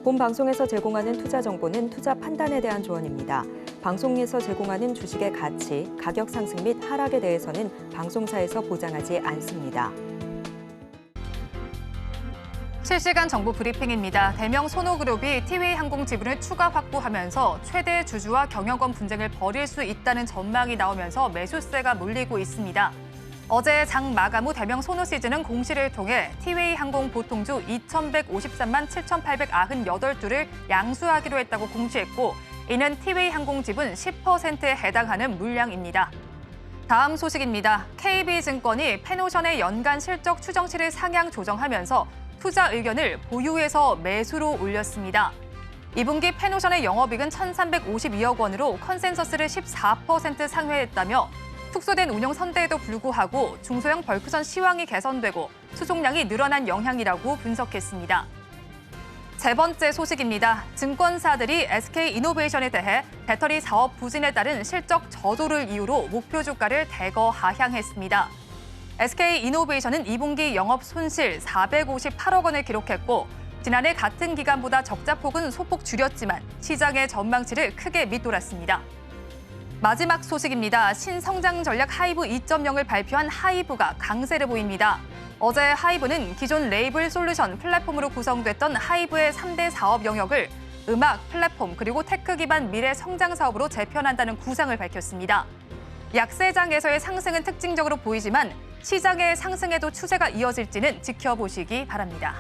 본 방송에서 제공하는 투자 정보는 투자 판단에 대한 조언입니다. 방송에서 제공하는 주식의 가치, 가격 상승 및 하락에 대해서는 방송사에서 보장하지 않습니다. 실시간 정보 브리핑입니다. 대명 소노그룹이 티웨이항공 지분을 추가 확보하면서 최대 주주와 경영권 분쟁을 벌일 수 있다는 전망이 나오면서 매수세가 몰리고 있습니다. 어제 장 마감 후 대명 소노시즈는 공시를 통해 티웨이항공 보통주 2,153만 7,898두를 양수하기로 했다고 공시했고, 이는 티웨이항공 지분 10%에 해당하는 물량입니다. 다음 소식입니다. KB증권이 페노션의 연간 실적 추정치를 상향 조정하면서 투자 의견을 보유에서 매수로 올렸습니다. 2분기 페노션의 영업이익은 1,352억 원으로 컨센서스를 14% 상회했다며 축소된 운영 선대에도 불구하고 중소형 벌크선 시황이 개선되고 수송량이 늘어난 영향이라고 분석했습니다. 세 번째 소식입니다. 증권사들이 SK이노베이션에 대해 배터리 사업 부진에 따른 실적 저조를 이유로 목표 주가를 대거 하향했습니다. SK이노베이션은 2분기 영업 손실 458억 원을 기록했고, 지난해 같은 기간보다 적자폭은 소폭 줄였지만 시장의 전망치를 크게 밑돌았습니다. 마지막 소식입니다. 신성장 전략 하이브 2.0을 발표한 하이브가 강세를 보입니다. 어제 하이브는 기존 레이블 솔루션 플랫폼으로 구성됐던 하이브의 3대 사업 영역을 음악, 플랫폼, 그리고 테크 기반 미래 성장 사업으로 재편한다는 구상을 밝혔습니다. 약세장에서의 상승은 특징적으로 보이지만 시장의 상승에도 추세가 이어질지는 지켜보시기 바랍니다.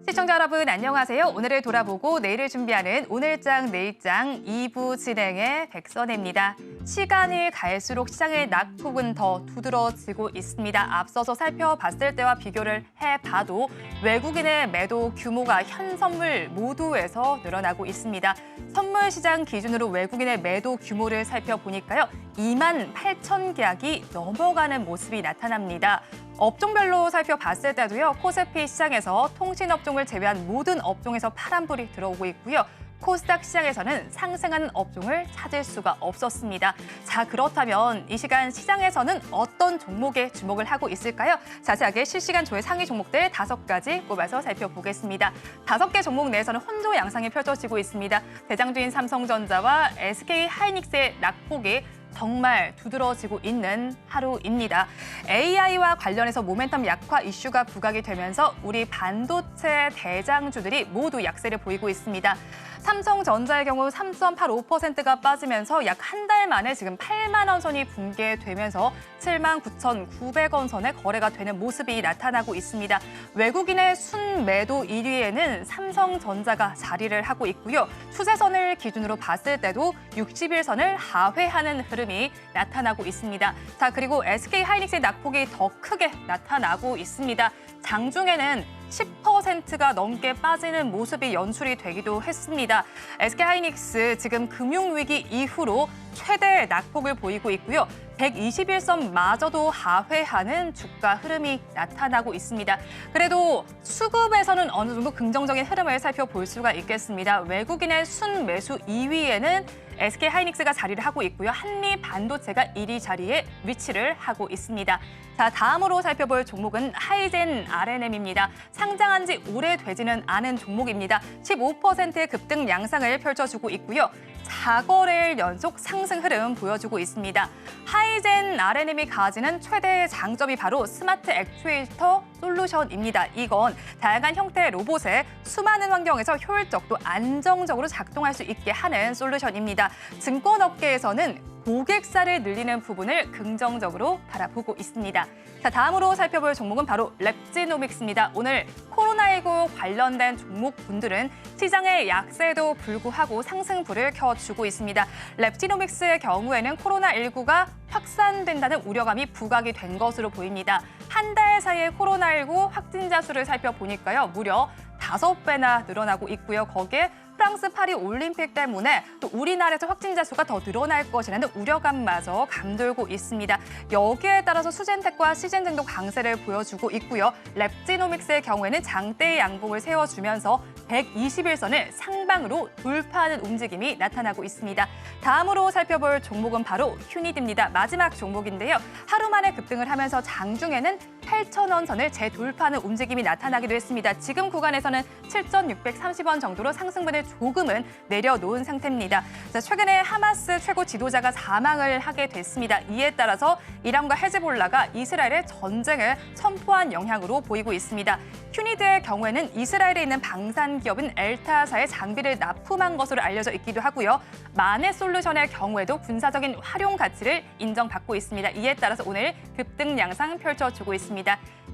시청자 여러분 안녕하세요. 오늘을 돌아보고 내일을 준비하는 오늘장 내일장 2부 진행의 백선혜입니다. 시간이 갈수록 시장의 낙폭은 더 두드러지고 있습니다. 앞서서 살펴봤을 때와 비교를 해봐도 외국인의 매도 규모가 현선물 모두에서 늘어나고 있습니다. 선물 시장 기준으로 외국인의 매도 규모를 살펴보니까요. 2만 8천 계약이 넘어가는 모습이 나타납니다. 업종별로 살펴봤을 때도요. 코스피 시장에서 통신업종을 제외한 모든 업종에서 파란불이 들어오고 있고요. 코스닥 시장에서는 상승하는 업종을 찾을 수가 없었습니다. 자, 그렇다면 이 시간 시장에서는 어떤 종목에 주목을 하고 있을까요? 자세하게 실시간 조회 상위 종목들 5가지 꼽아서 살펴보겠습니다. 5개 종목 내에서는 혼조 양상이 펼쳐지고 있습니다. 대장주인 삼성전자와 SK하이닉스의 낙폭이 정말 두드러지고 있는 하루입니다. AI와 관련해서 모멘텀 약화 이슈가 부각이 되면서 우리 반도체 대장주들이 모두 약세를 보이고 있습니다. 삼성전자의 경우 3.85%가 빠지면서 약 한 달 만에 지금 8만 원 선이 붕괴되면서 7만 9,900원 선에 거래가 되는 모습이 나타나고 있습니다. 외국인의 순매도 1위에는 삼성전자가 자리를 하고 있고요. 추세선을 기준으로 봤을 때도 60일선을 하회하는 흐름이 나타나고 있습니다. 자, 그리고 SK하이닉스의 낙폭이 더 크게 나타나고 있습니다. 장중에는 10%가 넘게 빠지는 모습이 연출이 되기도 했습니다. SK하이닉스 지금 금융위기 이후로 최대 낙폭을 보이고 있고요. 121선마저도 하회하는 주가 흐름이 나타나고 있습니다. 그래도 수급에서는 어느 정도 긍정적인 흐름을 살펴볼 수가 있겠습니다. 외국인의 순매수 2위에는 SK하이닉스가 자리를 하고 있고요. 한미반도체가 1위 자리에 위치를 하고 있습니다. 자, 다음으로 살펴볼 종목은 하이젠 RNM입니다. 상장한 지 오래되지는 않은 종목입니다. 15%의 급등 양상을 펼쳐주고 있고요. 4거래일 연속 상승 흐름 보여주고 있습니다. 하이젠 RNM이 가지는 최대의 장점이 바로 스마트 액추에이터 솔루션입니다. 이건 다양한 형태의 로봇에 수많은 환경에서 효율적 또 안정적으로 작동할 수 있게 하는 솔루션입니다. 증권업계에서는 고객사를 늘리는 부분을 긍정적으로 바라보고 있습니다. 자, 다음으로 살펴볼 종목은 바로 랩지노믹스입니다. 오늘 코로나19 관련된 종목분들은 시장의 약세에도 불구하고 상승불을 켜주고 있습니다. 랩지노믹스의 경우에는 코로나19가 확산된다는 우려감이 부각이 된 것으로 보입니다. 한 달 사이에 코로나19 확진자 수를 살펴보니까요. 무려 5배나 늘어나고 있고요. 거기에 프랑스 파리 올림픽 때문에 또 우리나라에서 확진자 수가 더 늘어날 것이라는 우려감마저 감돌고 있습니다. 여기에 따라서 수젠텍과 시젠증도 강세를 보여주고 있고요. 랩지노믹스의 경우에는 장대의 양봉을 세워주면서 121선을 상방으로 돌파하는 움직임이 나타나고 있습니다. 다음으로 살펴볼 종목은 바로 휴니드입니다. 마지막 종목인데요. 하루 만에 급등을 하면서 장중에는 8,000원 선을 재돌파하는 움직임이 나타나기도 했습니다. 지금 구간에서는 7,630원 정도로 상승분을 조금은 내려놓은 상태입니다. 자, 최근에 하마스 최고 지도자가 사망을 하게 됐습니다. 이에 따라서 이란과 헤즈볼라가 이스라엘의 전쟁을 선포한 영향으로 보이고 있습니다. 휴니드의 경우에는 이스라엘에 있는 방산 기업인 엘타사의 장비를 납품한 것으로 알려져 있기도 하고요. 마네솔루션의 경우에도 군사적인 활용 가치를 인정받고 있습니다. 이에 따라서 오늘 급등 양상 펼쳐주고 있습니다.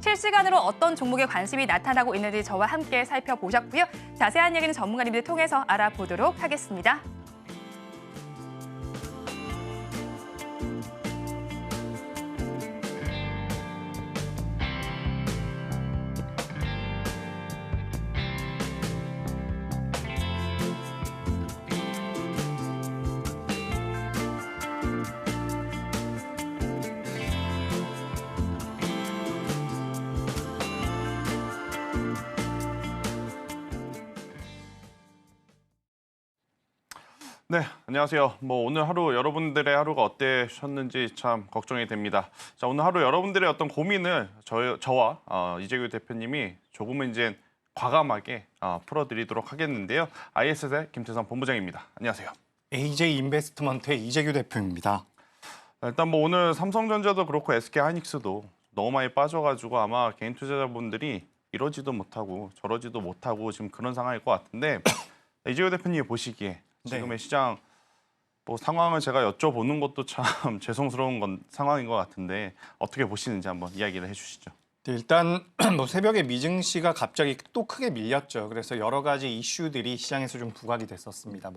실시간으로 어떤 종목에 관심이 나타나고 있는지 저와 함께 살펴보셨고요. 자세한 얘기는 전문가님들 통해서 알아보도록 하겠습니다. 네, 안녕하세요. 오늘 하루 여러분들의 하루가 어떠셨는지 참 걱정이 됩니다. 자, 오늘 하루 여러분들의 어떤 고민을 저와 이재규 대표님이 조금은 이제 과감하게 풀어드리도록 하겠는데요. IS의 김태선 본부장입니다. 안녕하세요. AJ 인베스트먼트의 이재규 대표입니다. 일단 오늘 삼성전자도 그렇고 SK하이닉스도 너무 많이 빠져가지고 아마 개인 투자자분들이 이러지도 못하고 저러지도 못하고 지금 그런 상황일 것 같은데 이재규 대표님이 보시기에 지금의 시장 상황을 제가 여쭤보는 것도 참 죄송스러운 상황인 것 같은데 어떻게 보시는지 한번 이야기를 해주시죠. 네, 일단 새벽에 미증시가 갑자기 또 크게 밀렸죠. 그래서 여러 가지 이슈들이 시장에서 좀 부각이 됐었습니다.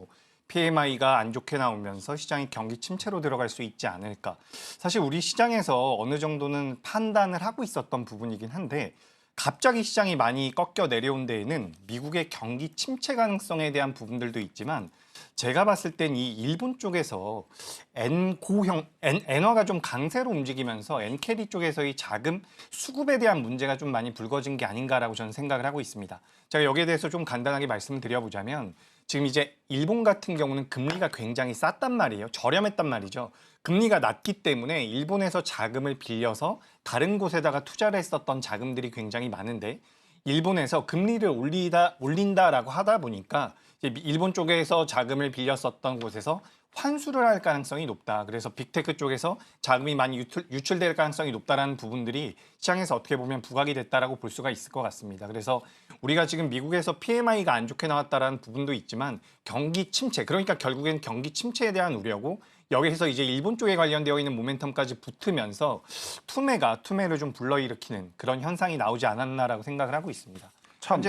PMI가 안 좋게 나오면서 시장이 경기 침체로 들어갈 수 있지 않을까. 사실 우리 시장에서 어느 정도는 판단을 하고 있었던 부분이긴 한데 갑자기 시장이 많이 꺾여 내려온 데에는 미국의 경기 침체 가능성에 대한 부분들도 있지만 제가 봤을 땐 이 일본 쪽에서 엔화가 좀 강세로 움직이면서 엔캐리 쪽에서의 자금 수급에 대한 문제가 좀 많이 불거진 게 아닌가라고 저는 생각을 하고 있습니다. 제가 여기에 대해서 좀 간단하게 말씀을 드려보자면 지금 이제 일본 같은 경우는 금리가 굉장히 쌌단 말이에요. 저렴했단 말이죠. 금리가 낮기 때문에 일본에서 자금을 빌려서 다른 곳에다가 투자를 했었던 자금들이 굉장히 많은데 일본에서 금리를 올린다라고 하다 보니까 이제 일본 쪽에서 자금을 빌렸었던 곳에서 환수를 할 가능성이 높다. 그래서 빅테크 쪽에서 자금이 많이 유출될 가능성이 높다라는 부분들이 시장에서 어떻게 보면 부각이 됐다라고 볼 수가 있을 것 같습니다. 그래서 우리가 지금 미국에서 PMI가 안 좋게 나왔다라는 부분도 있지만 경기 침체, 그러니까 결국엔 경기 침체에 대한 우려고 여기에서 이제 일본 쪽에 관련되어 있는 모멘텀까지 붙으면서 투매를 좀 불러일으키는 그런 현상이 나오지 않았나라고 생각을 하고 있습니다. 참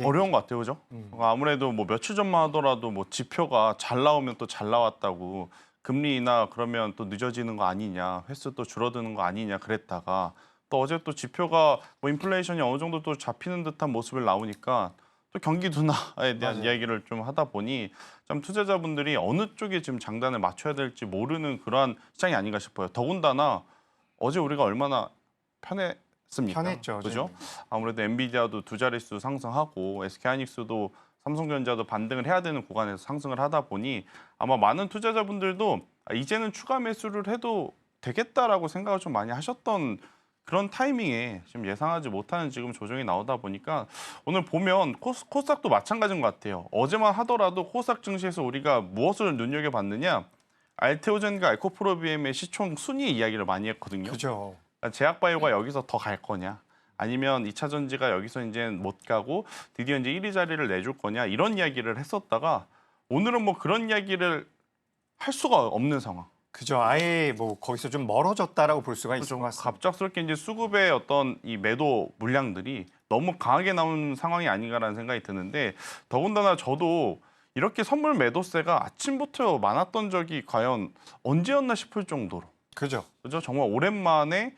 어려운 것 같아요, 그죠? 아무래도 며칠 전만 하더라도 지표가 잘 나오면 또 잘 나왔다고 금리 인하 그러면 또 늦어지는 거 아니냐, 횟수 또 줄어드는 거 아니냐 그랬다가 또 어제 또 지표가 인플레이션이 어느 정도 또 잡히는 듯한 모습을 나오니까 또 경기 둔화에 대한 이야기를 좀 하다 보니 좀 투자자분들이 어느 쪽에 지금 장단을 맞춰야 될지 모르는 그러한 시장이 아닌가 싶어요. 더군다나 어제 우리가 얼마나 편했습니까? 편했죠. 그죠? 아무래도 엔비디아도 두 자릿수 상승하고 SK하이닉스도 삼성전자도 반등을 해야 되는 구간에서 상승을 하다 보니 아마 많은 투자자분들도 이제는 추가 매수를 해도 되겠다라고 생각을 좀 많이 하셨던 그런 타이밍에 지금 예상하지 못하는 지금 조정이 나오다 보니까 오늘 보면 코스닥도 마찬가지인 것 같아요. 어제만 하더라도 코스닥 증시에서 우리가 무엇을 눈여겨봤느냐? 알테오젠과 에코프로비엠의 시총 순위 이야기를 많이 했거든요. 그죠. 제약바이오가 여기서 더 갈 거냐? 아니면 2차 전지가 여기서 이제 못 가고 드디어 이제 1위 자리를 내줄 거냐? 이런 이야기를 했었다가 오늘은 그런 이야기를 할 수가 없는 상황. 그죠. 아예 거기서 좀 멀어졌다라고 볼 수가 있을 것 같습니다. 갑작스럽게 이제 수급의 어떤 이 매도 물량들이 너무 강하게 나오는 상황이 아닌가라는 생각이 드는데 더군다나 저도 이렇게 선물 매도세가 아침부터 많았던 적이 과연 언제였나 싶을 정도로 그죠? 정말 오랜만에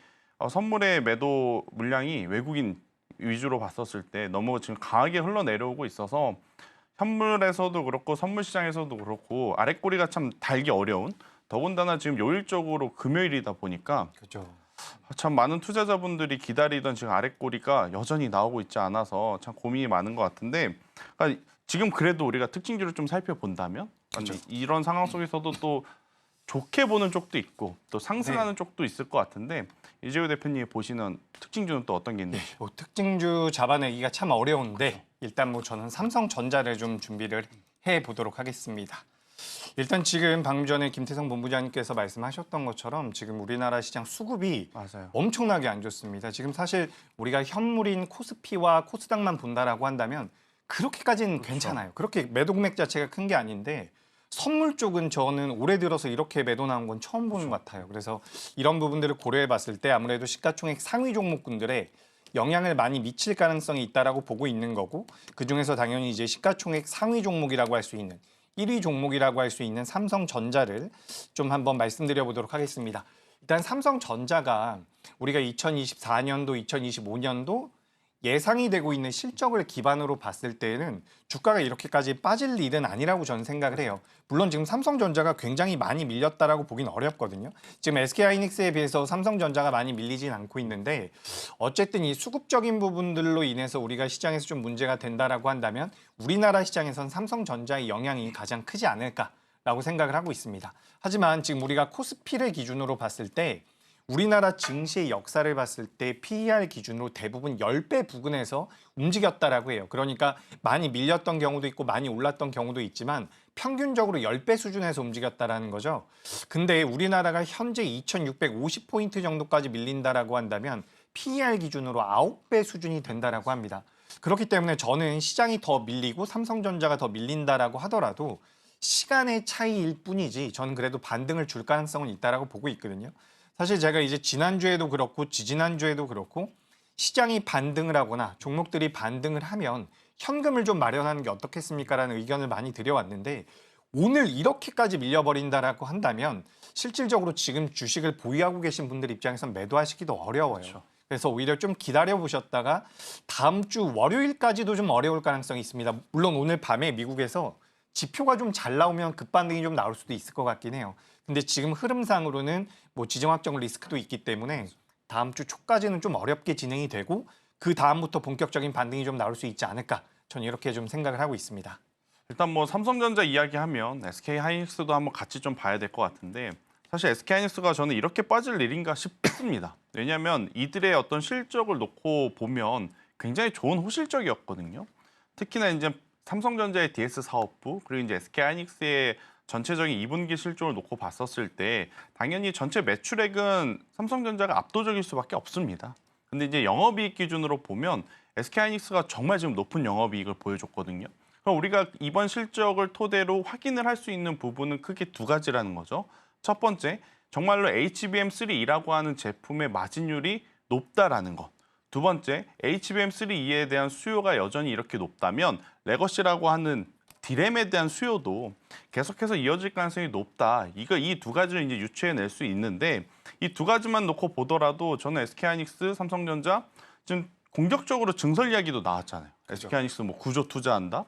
선물의 매도 물량이 외국인 위주로 봤었을 때 너무 지금 강하게 흘러내려오고 있어서 현물에서도 그렇고 선물 시장에서도 그렇고 아랫꼬리가 참 달기 어려운, 더군다나 지금 요일적으로 금요일이다 보니까 그렇죠. 참 많은 투자자분들이 기다리던 지금 아랫꼬리가 여전히 나오고 있지 않아서 참 고민이 많은 것 같은데, 그러니까 지금 그래도 우리가 특징주를 좀 살펴본다면 그렇죠. 이런 상황 속에서도 또 좋게 보는 쪽도 있고 또 상승하는 쪽도 있을 것 같은데, 이재호 대표님이 보시는 특징주는 또 어떤 게 있는지. 뭐 특징주 잡아내기가 참 어려운데 일단 뭐 저는 삼성전자를 좀 준비를 해 보도록 하겠습니다. 일단 지금 방금 전에 김태성 본부장님께서 말씀하셨던 것처럼 지금 우리나라 시장 수급이 맞아요. 엄청나게 안 좋습니다. 지금 사실 우리가 현물인 코스피와 코스닥만 본다라고 한다면 그렇게까지는 괜찮아요. 그렇게 매도 금액 자체가 큰 게 아닌데 선물 쪽은 저는 올해 들어서 이렇게 매도 나온 건 처음 보는 것 같아요. 그래서 이런 부분들을 고려해 봤을 때 아무래도 시가총액 상위 종목군들의 영향을 많이 미칠 가능성이 있다라고 보고 있는 거고, 그중에서 당연히 이제 시가총액 상위 종목이라고 할 수 있는 1위 종목이라고 할 수 있는 삼성전자를 좀 한번 말씀드려 보도록 하겠습니다. 일단 삼성전자가 우리가 2024년도, 2025년도 예상이 되고 있는 실적을 기반으로 봤을 때는 주가가 이렇게까지 빠질 일은 아니라고 저는 생각을 해요. 물론 지금 삼성전자가 굉장히 많이 밀렸다라고 보긴 어렵거든요. 지금 SK하이닉스에 비해서 삼성전자가 많이 밀리진 않고 있는데 어쨌든 이 수급적인 부분들로 인해서 우리가 시장에서 좀 문제가 된다라고 한다면 우리나라 시장에선 삼성전자의 영향이 가장 크지 않을까라고 생각을 하고 있습니다. 하지만 지금 우리가 코스피를 기준으로 봤을 때 우리나라 증시의 역사를 봤을 때 PER 기준으로 대부분 10배 부근에서 움직였다라고 해요. 그러니까 많이 밀렸던 경우도 있고 많이 올랐던 경우도 있지만 평균적으로 10배 수준에서 움직였다라는 거죠. 근데 우리나라가 현재 2650포인트 정도까지 밀린다라고 한다면 PER 기준으로 9배 수준이 된다라고 합니다. 그렇기 때문에 저는 시장이 더 밀리고 삼성전자가 더 밀린다라고 하더라도 시간의 차이일 뿐이지 저는 그래도 반등을 줄 가능성은 있다라고 보고 있거든요. 사실 제가 이제 지난주에도 그렇고 지지난주에도 그렇고 시장이 반등을 하거나 종목들이 반등을 하면 현금을 좀 마련하는 게 어떻겠습니까라는 의견을 많이 드려왔는데 오늘 이렇게까지 밀려버린다라고 한다면 실질적으로 지금 주식을 보유하고 계신 분들 입장에서는 매도하시기도 어려워요. 그렇죠. 그래서 오히려 좀 기다려보셨다가 다음 주 월요일까지도 좀 어려울 가능성이 있습니다. 물론 오늘 밤에 미국에서 지표가 좀 잘 나오면 급반등이 좀 나올 수도 있을 것 같긴 해요. 근데 지금 흐름상으로는 뭐 지정 확정 리스크도 있기 때문에 다음 주 초까지는 좀 어렵게 진행이 되고 그 다음부터 본격적인 반등이 좀 나올 수 있지 않을까, 저는 이렇게 좀 생각을 하고 있습니다. 일단 뭐 삼성전자 이야기하면 SK하이닉스도 한번 같이 좀 봐야 될 것 같은데, 사실 SK하이닉스가 저는 이렇게 빠질 일인가 싶습니다. 왜냐하면 이들의 어떤 실적을 놓고 보면 굉장히 좋은 호실적이었거든요. 특히나 이제 삼성전자의 DS 사업부 그리고 이제 SK하이닉스의 전체적인 2분기 실적을 놓고 봤었을 때 당연히 전체 매출액은 삼성전자가 압도적일 수밖에 없습니다. 근데 이제 영업이익 기준으로 보면 SK하이닉스가 정말 지금 높은 영업이익을 보여줬거든요. 그럼 우리가 이번 실적을 토대로 확인을 할 수 있는 부분은 크게 두 가지라는 거죠. 첫 번째, 정말로 HBM3E라고 하는 제품의 마진율이 높다라는 것. 두 번째, HBM3E에 대한 수요가 여전히 이렇게 높다면 레거시라고 하는 디램에 대한 수요도 계속해서 이어질 가능성이 높다. 이 두 가지를 이제 유추해낼 수 있는데 이 두 가지만 놓고 보더라도 저는 SK하이닉스, 삼성전자 지금 공격적으로 증설 이야기도 나왔잖아요. 그렇죠. SK하이닉스 뭐 구조 투자한다.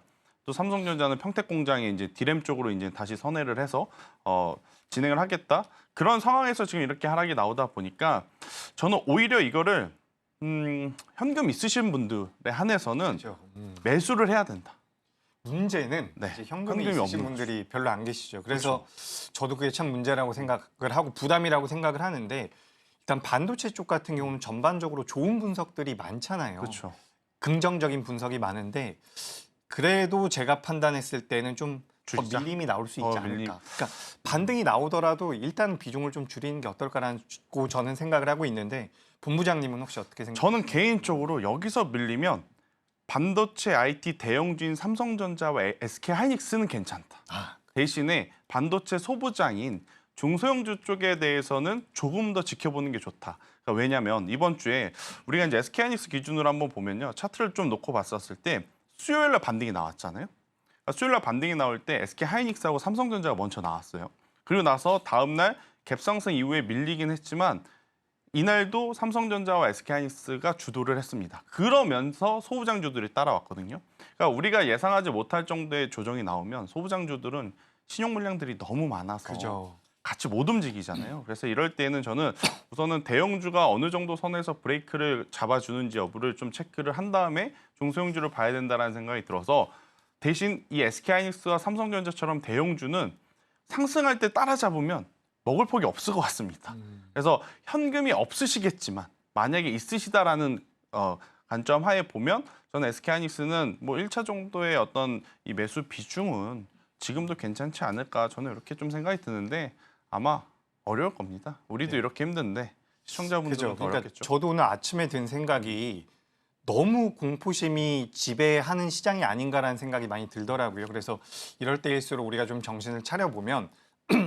또 삼성전자는 평택 공장에 이제 디램 쪽으로 이제 다시 선회를 해서 진행을 하겠다. 그런 상황에서 지금 이렇게 하락이 나오다 보니까 저는 오히려 이거를 현금 있으신 분들에 한해서는 그렇죠. 매수를 해야 된다. 문제는 네, 이제 현금이 현금이 있으신 없는 분들이 별로 안 계시죠. 그래서 저도 그게 참 문제라고 생각을 하고 부담이라고 생각을 하는데 일단 반도체 쪽 같은 경우는 전반적으로 좋은 분석들이 많잖아요. 그렇죠. 긍정적인 분석이 많은데 그래도 제가 판단했을 때는 좀 더 줄이자? 밀림이 나올 수 있지 않을까. 밀림. 그러니까 반등이 나오더라도 일단 비중을 좀 줄이는 게 어떨까라고 저는 생각을 하고 있는데 본부장님은 혹시 어떻게 생각하세요? 저는 개인적으로 여기서 밀리면 반도체 IT 대형주인 삼성전자와 SK하이닉스는 괜찮다. 아, 대신에 반도체 소부장인 중소형주 쪽에 대해서는 조금 더 지켜보는 게 좋다. 그러니까 왜냐하면 이번 주에 우리가 이제 SK하이닉스 기준으로 한번 보면요, 차트를 좀 놓고 봤었을 때 수요일 날 반등이 나왔잖아요. 그러니까 수요일 날 반등이 나올 때 SK하이닉스하고 삼성전자가 먼저 나왔어요. 그리고 나서 다음 날 갭상승 이후에 밀리긴 했지만 이날도 삼성전자와 SK하이닉스가 주도를 했습니다. 그러면서 소부장주들이 따라왔거든요. 그러니까 우리가 예상하지 못할 정도의 조정이 나오면 소부장주들은 신용 물량들이 너무 많아서 그죠. 같이 못 움직이잖아요. 그래서 이럴 때는 저는 우선은 대형주가 어느 정도 선에서 브레이크를 잡아주는지 여부를 좀 체크를 한 다음에 중소형주를 봐야 된다는 생각이 들어서 대신 이 SK하이닉스와 삼성전자처럼 대형주는 상승할 때 따라잡으면 먹을 폭이 없을 것 같습니다. 그래서 현금이 없으시겠지만 만약에 있으시다라는 관점 하에 보면 저는 SK하이닉스는 뭐 1차 정도의 어떤 이 매수 비중은 지금도 괜찮지 않을까 저는 이렇게 좀 생각이 드는데 아마 어려울 겁니다. 우리도 네. 이렇게 힘든데 시청자분들은 더 그러니까 어렵겠죠. 저도 오늘 아침에 든 생각이 너무 공포심이 지배하는 시장이 아닌가라는 생각이 많이 들더라고요. 그래서 이럴 때일수록 우리가 좀 정신을 차려보면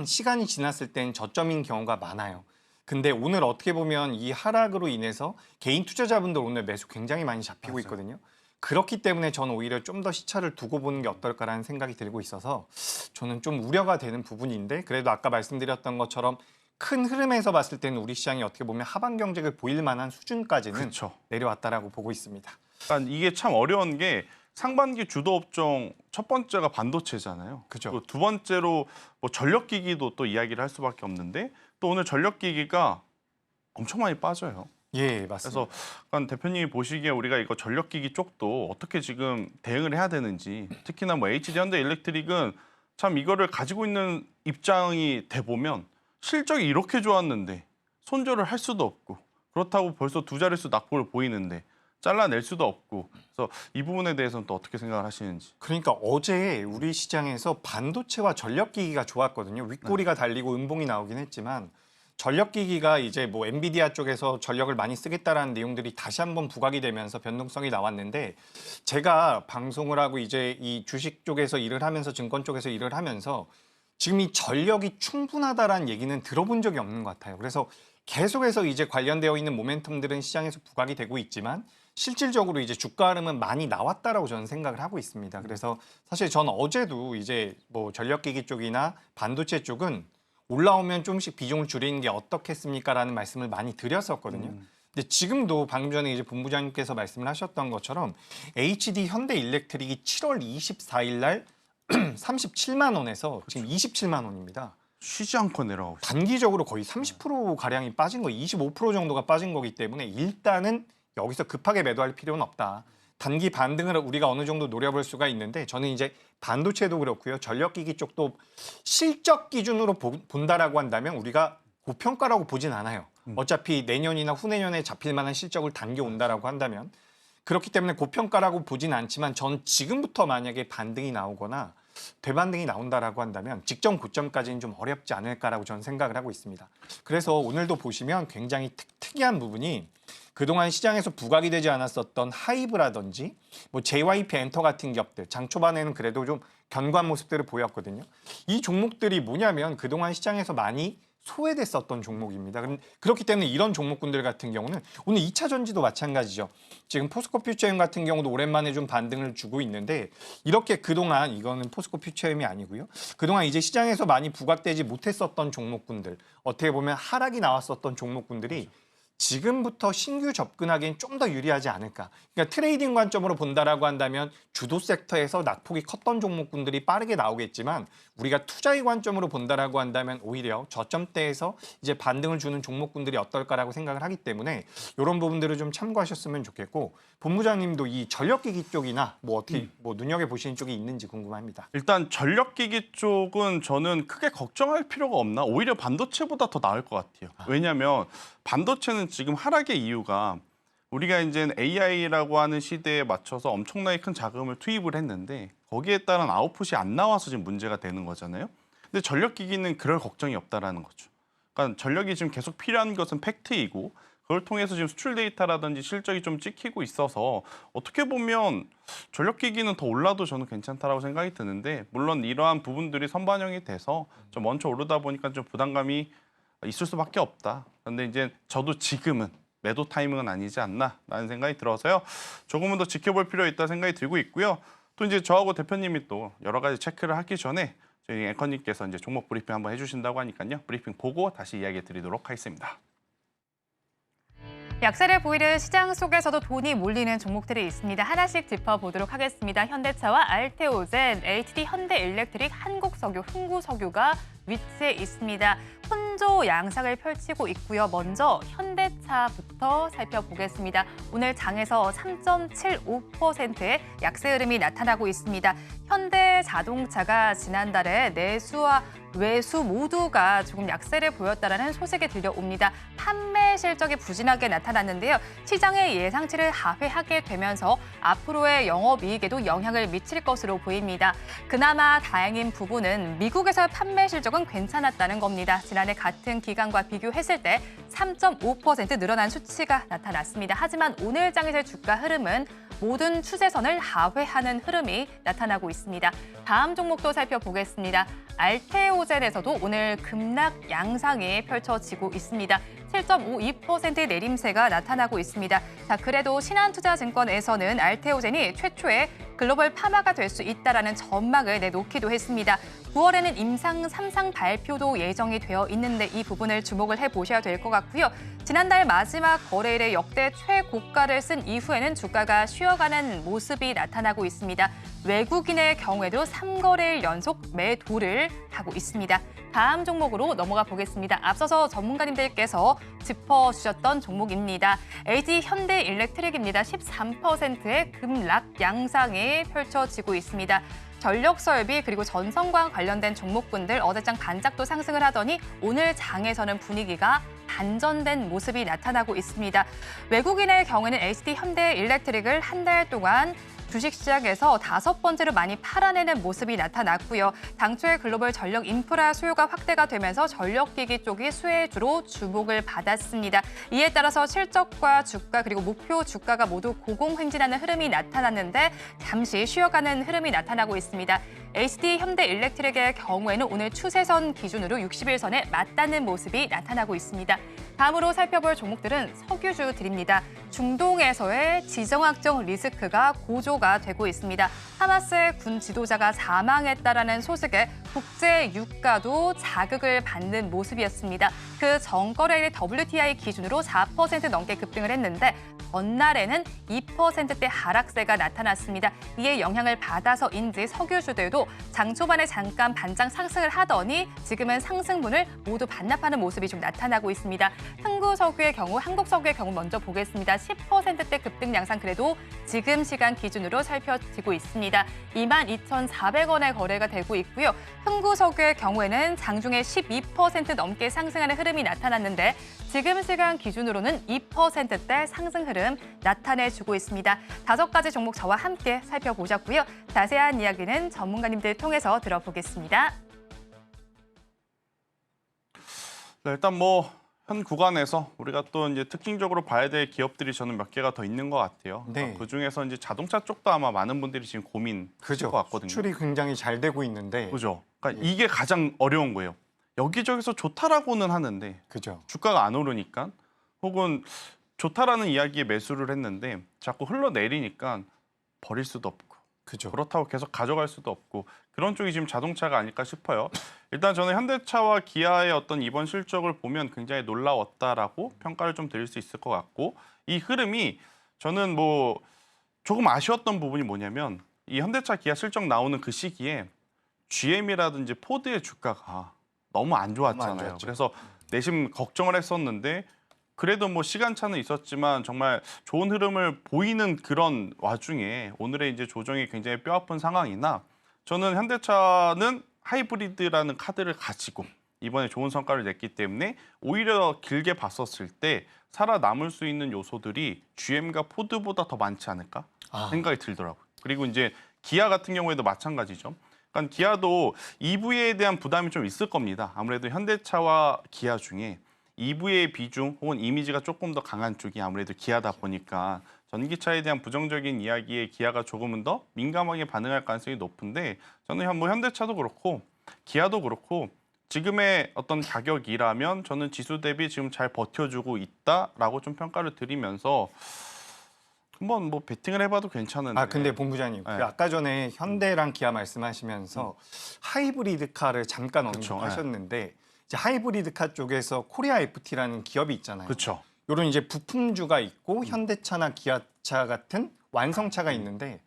시간이 지났을 땐 저점인 경우가 많아요. 근데 오늘 어떻게 보면 이 하락으로 인해서 개인 투자자분들 오늘 매수 굉장히 많이 잡히고 맞아요. 있거든요. 그렇기 때문에 저는 오히려 좀 더 시차를 두고 보는 게 어떨까라는 생각이 들고 있어서 저는 좀 우려가 되는 부분인데 그래도 아까 말씀드렸던 것처럼 큰 흐름에서 봤을 때는 우리 시장이 어떻게 보면 하방 경직을 보일 만한 수준까지는 그렇죠. 내려왔다라고 보고 있습니다. 그러니까 이게 참 어려운 게 상반기 주도 업종 첫 번째가 반도체잖아요. 그죠. 그리고 두 번째로 뭐 전력기기도 또 이야기를 할 수밖에 없는데 또 오늘 전력기기가 엄청 많이 빠져요. 예, 맞습니다. 그래서 약간 대표님이 보시기에 우리가 이거 전력기기 쪽도 어떻게 지금 대응을 해야 되는지 특히나 뭐 HD 현대일렉트릭은 참 이거를 가지고 있는 입장이 돼 보면 실적이 이렇게 좋았는데 손절을 할 수도 없고 그렇다고 벌써 두 자릿수 낙폭을 보이는데 잘라낼 수도 없고 그래서 이 부분에 대해서는 또 어떻게 생각을 하시는지. 그러니까 어제 우리 시장에서 반도체와 전력기기가 좋았거든요. 윗꼬리가 달리고 음봉이 나오긴 했지만 전력기기가 이제 뭐 엔비디아 쪽에서 전력을 많이 쓰겠다라는 내용들이 다시 한번 부각이 되면서 변동성이 나왔는데 제가 방송을 하고 이제 이 주식 쪽에서 일을 하면서 증권 쪽에서 일을 하면서 지금 이 전력이 충분하다라는 얘기는 들어본 적이 없는 것 같아요. 그래서 계속해서 이제 관련되어 있는 모멘텀들은 시장에서 부각이 되고 있지만 실질적으로 이제 주가 흐름은 많이 나왔다라고 저는 생각을 하고 있습니다. 그래서 사실 저는 어제도 이제 뭐 전력기기 쪽이나 반도체 쪽은 올라오면 조금씩 비중을 줄이는 게 어떻겠습니까라는 말씀을 많이 드렸었거든요. 근데 지금도 방금 전에 이제 본부장님께서 말씀을 하셨던 것처럼 HD 현대일렉트릭이 7월 24일 날 37만 원에서 지금 27만 원입니다. 쉬지 않고 내려가고 있어요. 단기적으로 거의 30% 가량이 빠진 거, 25% 정도가 빠진 거기 때문에 일단은 여기서 급하게 매도할 필요는 없다. 단기 반등을 우리가 어느 정도 노려볼 수가 있는데 저는 이제 반도체도 그렇고요. 전력기기 쪽도 실적 기준으로 본다라고 한다면 우리가 고평가라고 보진 않아요. 어차피 내년이나 후내년에 잡힐 만한 실적을 당겨온다라고 한다면 그렇기 때문에 고평가라고 보진 않지만 전 지금부터 만약에 반등이 나오거나 되반등이 나온다라고 한다면 직전 고점까지는 좀 어렵지 않을까라고 저는 생각을 하고 있습니다. 그래서 오늘도 보시면 굉장히 특이한 부분이 그동안 시장에서 부각이 되지 않았었던 하이브라든지 뭐 JYP 엔터 같은 기업들 장 초반에는 그래도 좀 견고한 모습들을 보였거든요. 이 종목들이 뭐냐면 그동안 시장에서 많이 소외됐었던 종목입니다. 그렇기 때문에 이런 종목군들 같은 경우는 오늘 2차 전지도 마찬가지죠. 지금 포스코 퓨처엠 같은 경우도 오랜만에 좀 반등을 주고 있는데 이렇게 그동안 이거는 포스코 퓨처엠이 아니고요. 그동안 이제 시장에서 많이 부각되지 못했었던 종목군들 어떻게 보면 하락이 나왔었던 종목군들이 지금부터 신규 접근하기엔 좀 더 유리하지 않을까. 그러니까 트레이딩 관점으로 본다라고 한다면 주도 섹터에서 낙폭이 컸던 종목군들이 빠르게 나오겠지만 우리가 투자의 관점으로 본다라고 한다면 오히려 저점대에서 이제 반등을 주는 종목군들이 어떨까라고 생각을 하기 때문에 이런 부분들을 좀 참고하셨으면 좋겠고 본부장님도 이 전력기기 쪽이나 뭐 어떻게 뭐 눈여겨 보시는 쪽이 있는지 궁금합니다. 일단 전력기기 쪽은 저는 크게 걱정할 필요가 없나? 오히려 반도체보다 더 나을 것 같아요. 왜냐하면 반도체는 지금 하락의 이유가 우리가 이제 AI라고 하는 시대에 맞춰서 엄청나게 큰 자금을 투입을 했는데 거기에 따른 아웃풋이 안 나와서 지금 문제가 되는 거잖아요. 근데 전력기기는 그럴 걱정이 없다라는 거죠. 그러니까 전력이 지금 계속 필요한 것은 팩트이고 그걸 통해서 지금 수출 데이터라든지 실적이 좀 찍히고 있어서 어떻게 보면 전력기기는 더 올라도 저는 괜찮다라고 생각이 드는데 물론 이러한 부분들이 선반영이 돼서 좀 먼저 오르다 보니까 좀 부담감이 있을 수밖에 없다. 그런데 이제 저도 지금은 매도 타이밍은 아니지 않나라는 생각이 들어서요. 조금은 더 지켜볼 필요 있다 생각이 들고 있고요. 또 이제 저하고 대표님이 또 여러 가지 체크를 하기 전에 저희 앵커님께서 이제 종목 브리핑 한번 해주신다고 하니까요. 브리핑 보고 다시 이야기 드리도록 하겠습니다. 약세를 보이는 시장 속에서도 돈이 몰리는 종목들이 있습니다. 하나씩 짚어보도록 하겠습니다. 현대차와 알테오젠, HT 현대일렉트릭, 한국석유, 흥구석유가 위치해 있습니다. 혼조 양상을 펼치고 있고요. 먼저 현대차부터 살펴보겠습니다. 오늘 장에서 3.75%의 약세 흐름이 나타나고 있습니다. 현대자동차가 지난달에 내수와 외수 모두가 조금 약세를 보였다라는 소식이 들려옵니다. 판매 실적이 부진하게 나타났는데요. 시장의 예상치를 하회하게 되면서 앞으로의 영업이익에도 영향을 미칠 것으로 보입니다. 그나마 다행인 부분은 미국에서의 판매 실적은 괜찮았다는 겁니다. 지난해 같은 기간과 비교했을 때 3.5% 늘어난 수치가 나타났습니다. 하지만 오늘 장에서의 주가 흐름은 모든 추세선을 하회하는 흐름이 나타나고 있습니다. 다음 종목도 살펴보겠습니다. 알테오젠에서도 오늘 급락 양상이 펼쳐지고 있습니다. 7.52% 내림세가 나타나고 있습니다. 자, 그래도 신한투자증권에서는 알테오젠이 최초의 글로벌 파마가 될 수 있다라는 전망을 내놓기도 했습니다. 9월에는 임상 3상 발표도 예정이 되어 있는데 이 부분을 주목을 해보셔야 될 것 같고요. 지난달 마지막 거래일에 역대 최고가를 쓴 이후에는 주가가 쉬어가는 모습이 나타나고 있습니다. 외국인의 경우에도 3거래일 연속 매도를 하고 있습니다. 다음 종목으로 넘어가 보겠습니다. 앞서서 전문가님들께서 짚어주셨던 종목입니다. LG 현대일렉트릭입니다. 13%의 급락 양상이 펼쳐지고 있습니다. 전력설비 그리고 전성광 관련된 종목군들 어제장 반짝도 상승을 하더니 오늘 장에서는 분위기가 반전된 모습이 나타나고 있습니다. 외국인의 경우에는 HT 현대일렉트릭을 한 달 동안 주식시장에서 5번째로 많이 팔아내는 모습이 나타났고요. 당초에 글로벌 전력 인프라 수요가 확대가 되면서 전력기기 쪽이 수혜주로 주목을 받았습니다. 이에 따라서 실적과 주가 그리고 목표 주가가 모두 고공행진하는 흐름이 나타났는데 잠시 쉬어가는 흐름이 나타나고 있습니다. HT 현대일렉트릭의 경우에는 오늘 추세선 기준으로 60일선에 맞닿는 모습이 나타나고 있습니다. 다음으로 살펴볼 종목들은 석유주들입니다. 중동에서의 지정학적 리스크가 고조가 되고 있습니다. 하마스의 군 지도자가 사망했다라는 소식에 국제 유가도 자극을 받는 모습이었습니다. 그 전거래일 WTI 기준으로 4% 넘게 급등을 했는데 전날에는 2%대 하락세가 나타났습니다. 이에 영향을 받아서인지 석유주들도 장 초반에 잠깐 반장 상승을 하더니 지금은 상승분을 모두 반납하는 모습이 좀 나타나고 있습니다. 흥구석유의 경우, 한국석유의 경우 먼저 보겠습니다. 10%대 급등 양상 그래도 지금 시간 기준으로 살펴지고 있습니다. 22,400원의 거래가 되고 있고요. 흥구석유의 경우에는 장중에 12% 넘게 상승하는 흐름이 나타났는데 지금 시간 기준으로는 2%대 상승 흐름 나타내주고 있습니다. 5가지 종목 저와 함께 살펴보셨고요. 자세한 이야기는 전문가님들 통해서 들어보겠습니다. 네, 일단 현 구간에서 우리가 또 이제 특징적으로 봐야 될 기업들이 저는 몇 개가 더 있는 것 같아요. 네. 그 중에서 이제 자동차 쪽도 아마 많은 분들이 지금 고민할 그죠. 것 같거든요. 수출이 굉장히 잘 되고 있는데. 그죠. 그러니까 이게 가장 어려운 거예요. 여기저기서 좋다라고는 하는데 그죠. 주가가 안 오르니까 혹은 좋다라는 이야기에 매수를 했는데 자꾸 흘러내리니까 버릴 수도 없고 그죠. 그렇다고 계속 가져갈 수도 없고 그런 쪽이 지금 자동차가 아닐까 싶어요. 일단 저는 현대차와 기아의 어떤 이번 실적을 보면 굉장히 놀라웠다라고 평가를 좀 드릴 수 있을 것 같고 이 흐름이 저는 조금 아쉬웠던 부분이 뭐냐면 이 현대차 기아 실적 나오는 그 시기에 GM이라든지 포드의 주가가 너무 안 좋았잖아요. 좋았죠. 그래서 내심 걱정을 했었는데 그래도 시간차는 있었지만 정말 좋은 흐름을 보이는 그런 와중에 오늘의 이제 조정이 굉장히 뼈아픈 상황이나 저는 현대차는 하이브리드라는 카드를 가지고 이번에 좋은 성과를 냈기 때문에 오히려 길게 봤었을 때 살아남을 수 있는 요소들이 GM과 포드보다 더 많지 않을까 생각이 들더라고요. 그리고 이제 기아 같은 경우에도 마찬가지죠. 그러니까 기아도 EV에 대한 부담이 좀 있을 겁니다. 아무래도 현대차와 기아 중에 EV의 비중 혹은 이미지가 조금 더 강한 쪽이 아무래도 기아다 보니까 전기차에 대한 부정적인 이야기에 기아가 조금은 더 민감하게 반응할 가능성이 높은데 저는 현대차도 그렇고 기아도 그렇고 지금의 어떤 가격이라면 저는 지수 대비 지금 잘 버텨주고 있다라고 좀 평가를 드리면서 한번 베팅을 해봐도 괜찮은데. 근데 본부장님, 네. 아까 전에 현대랑 기아 말씀하시면서 하이브리드 카를 잠깐 그쵸, 언급하셨는데 이제 하이브리드 카 쪽에서 코리아 FT라는 기업이 있잖아요. 그렇죠. 이런 이제 부품주가 있고 현대차나 기아차 같은 완성차가 있는데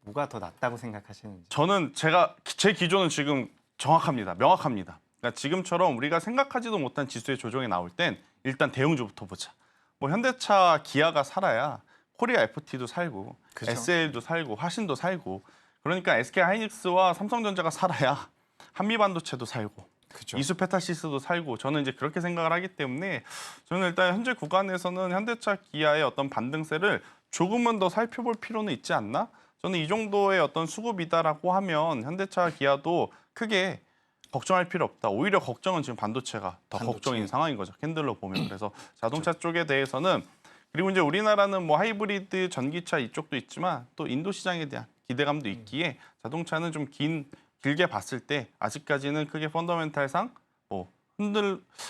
뭐가 더 낫다고 생각하시는지? 저는 제 기조는 지금 정확합니다. 명확합니다. 그러니까 지금처럼 우리가 생각하지도 못한 지수의 조정이 나올 땐 일단 대형주부터 보자. 뭐 현대차, 기아가 살아야 코리아 FT도 살고 그죠. SL도 살고 화신도 살고 그러니까 SK 하이닉스와 삼성전자가 살아야 한미반도체도 살고 그죠. 이수페타시스도 살고 저는 이제 그렇게 생각을 하기 때문에 저는 일단 현재 구간에서는 현대차, 기아의 어떤 반등세를 조금은 더 살펴볼 필요는 있지 않나? 저는 이 정도의 어떤 수급이다라고 하면 현대차, 기아도 크게 걱정할 필요 없다. 오히려 걱정은 지금 반도체가 더 반도체. 걱정인 상황인 거죠. 캔들로 보면. 그래서 자동차 쪽에 대해서는 그리고 이제 우리나라는 뭐 하이브리드, 전기차 이쪽도 있지만 또 인도 시장에 대한 기대감도 있기에 자동차는 좀 길게 봤을 때 아직까지는 크게 펀더멘탈상 뭐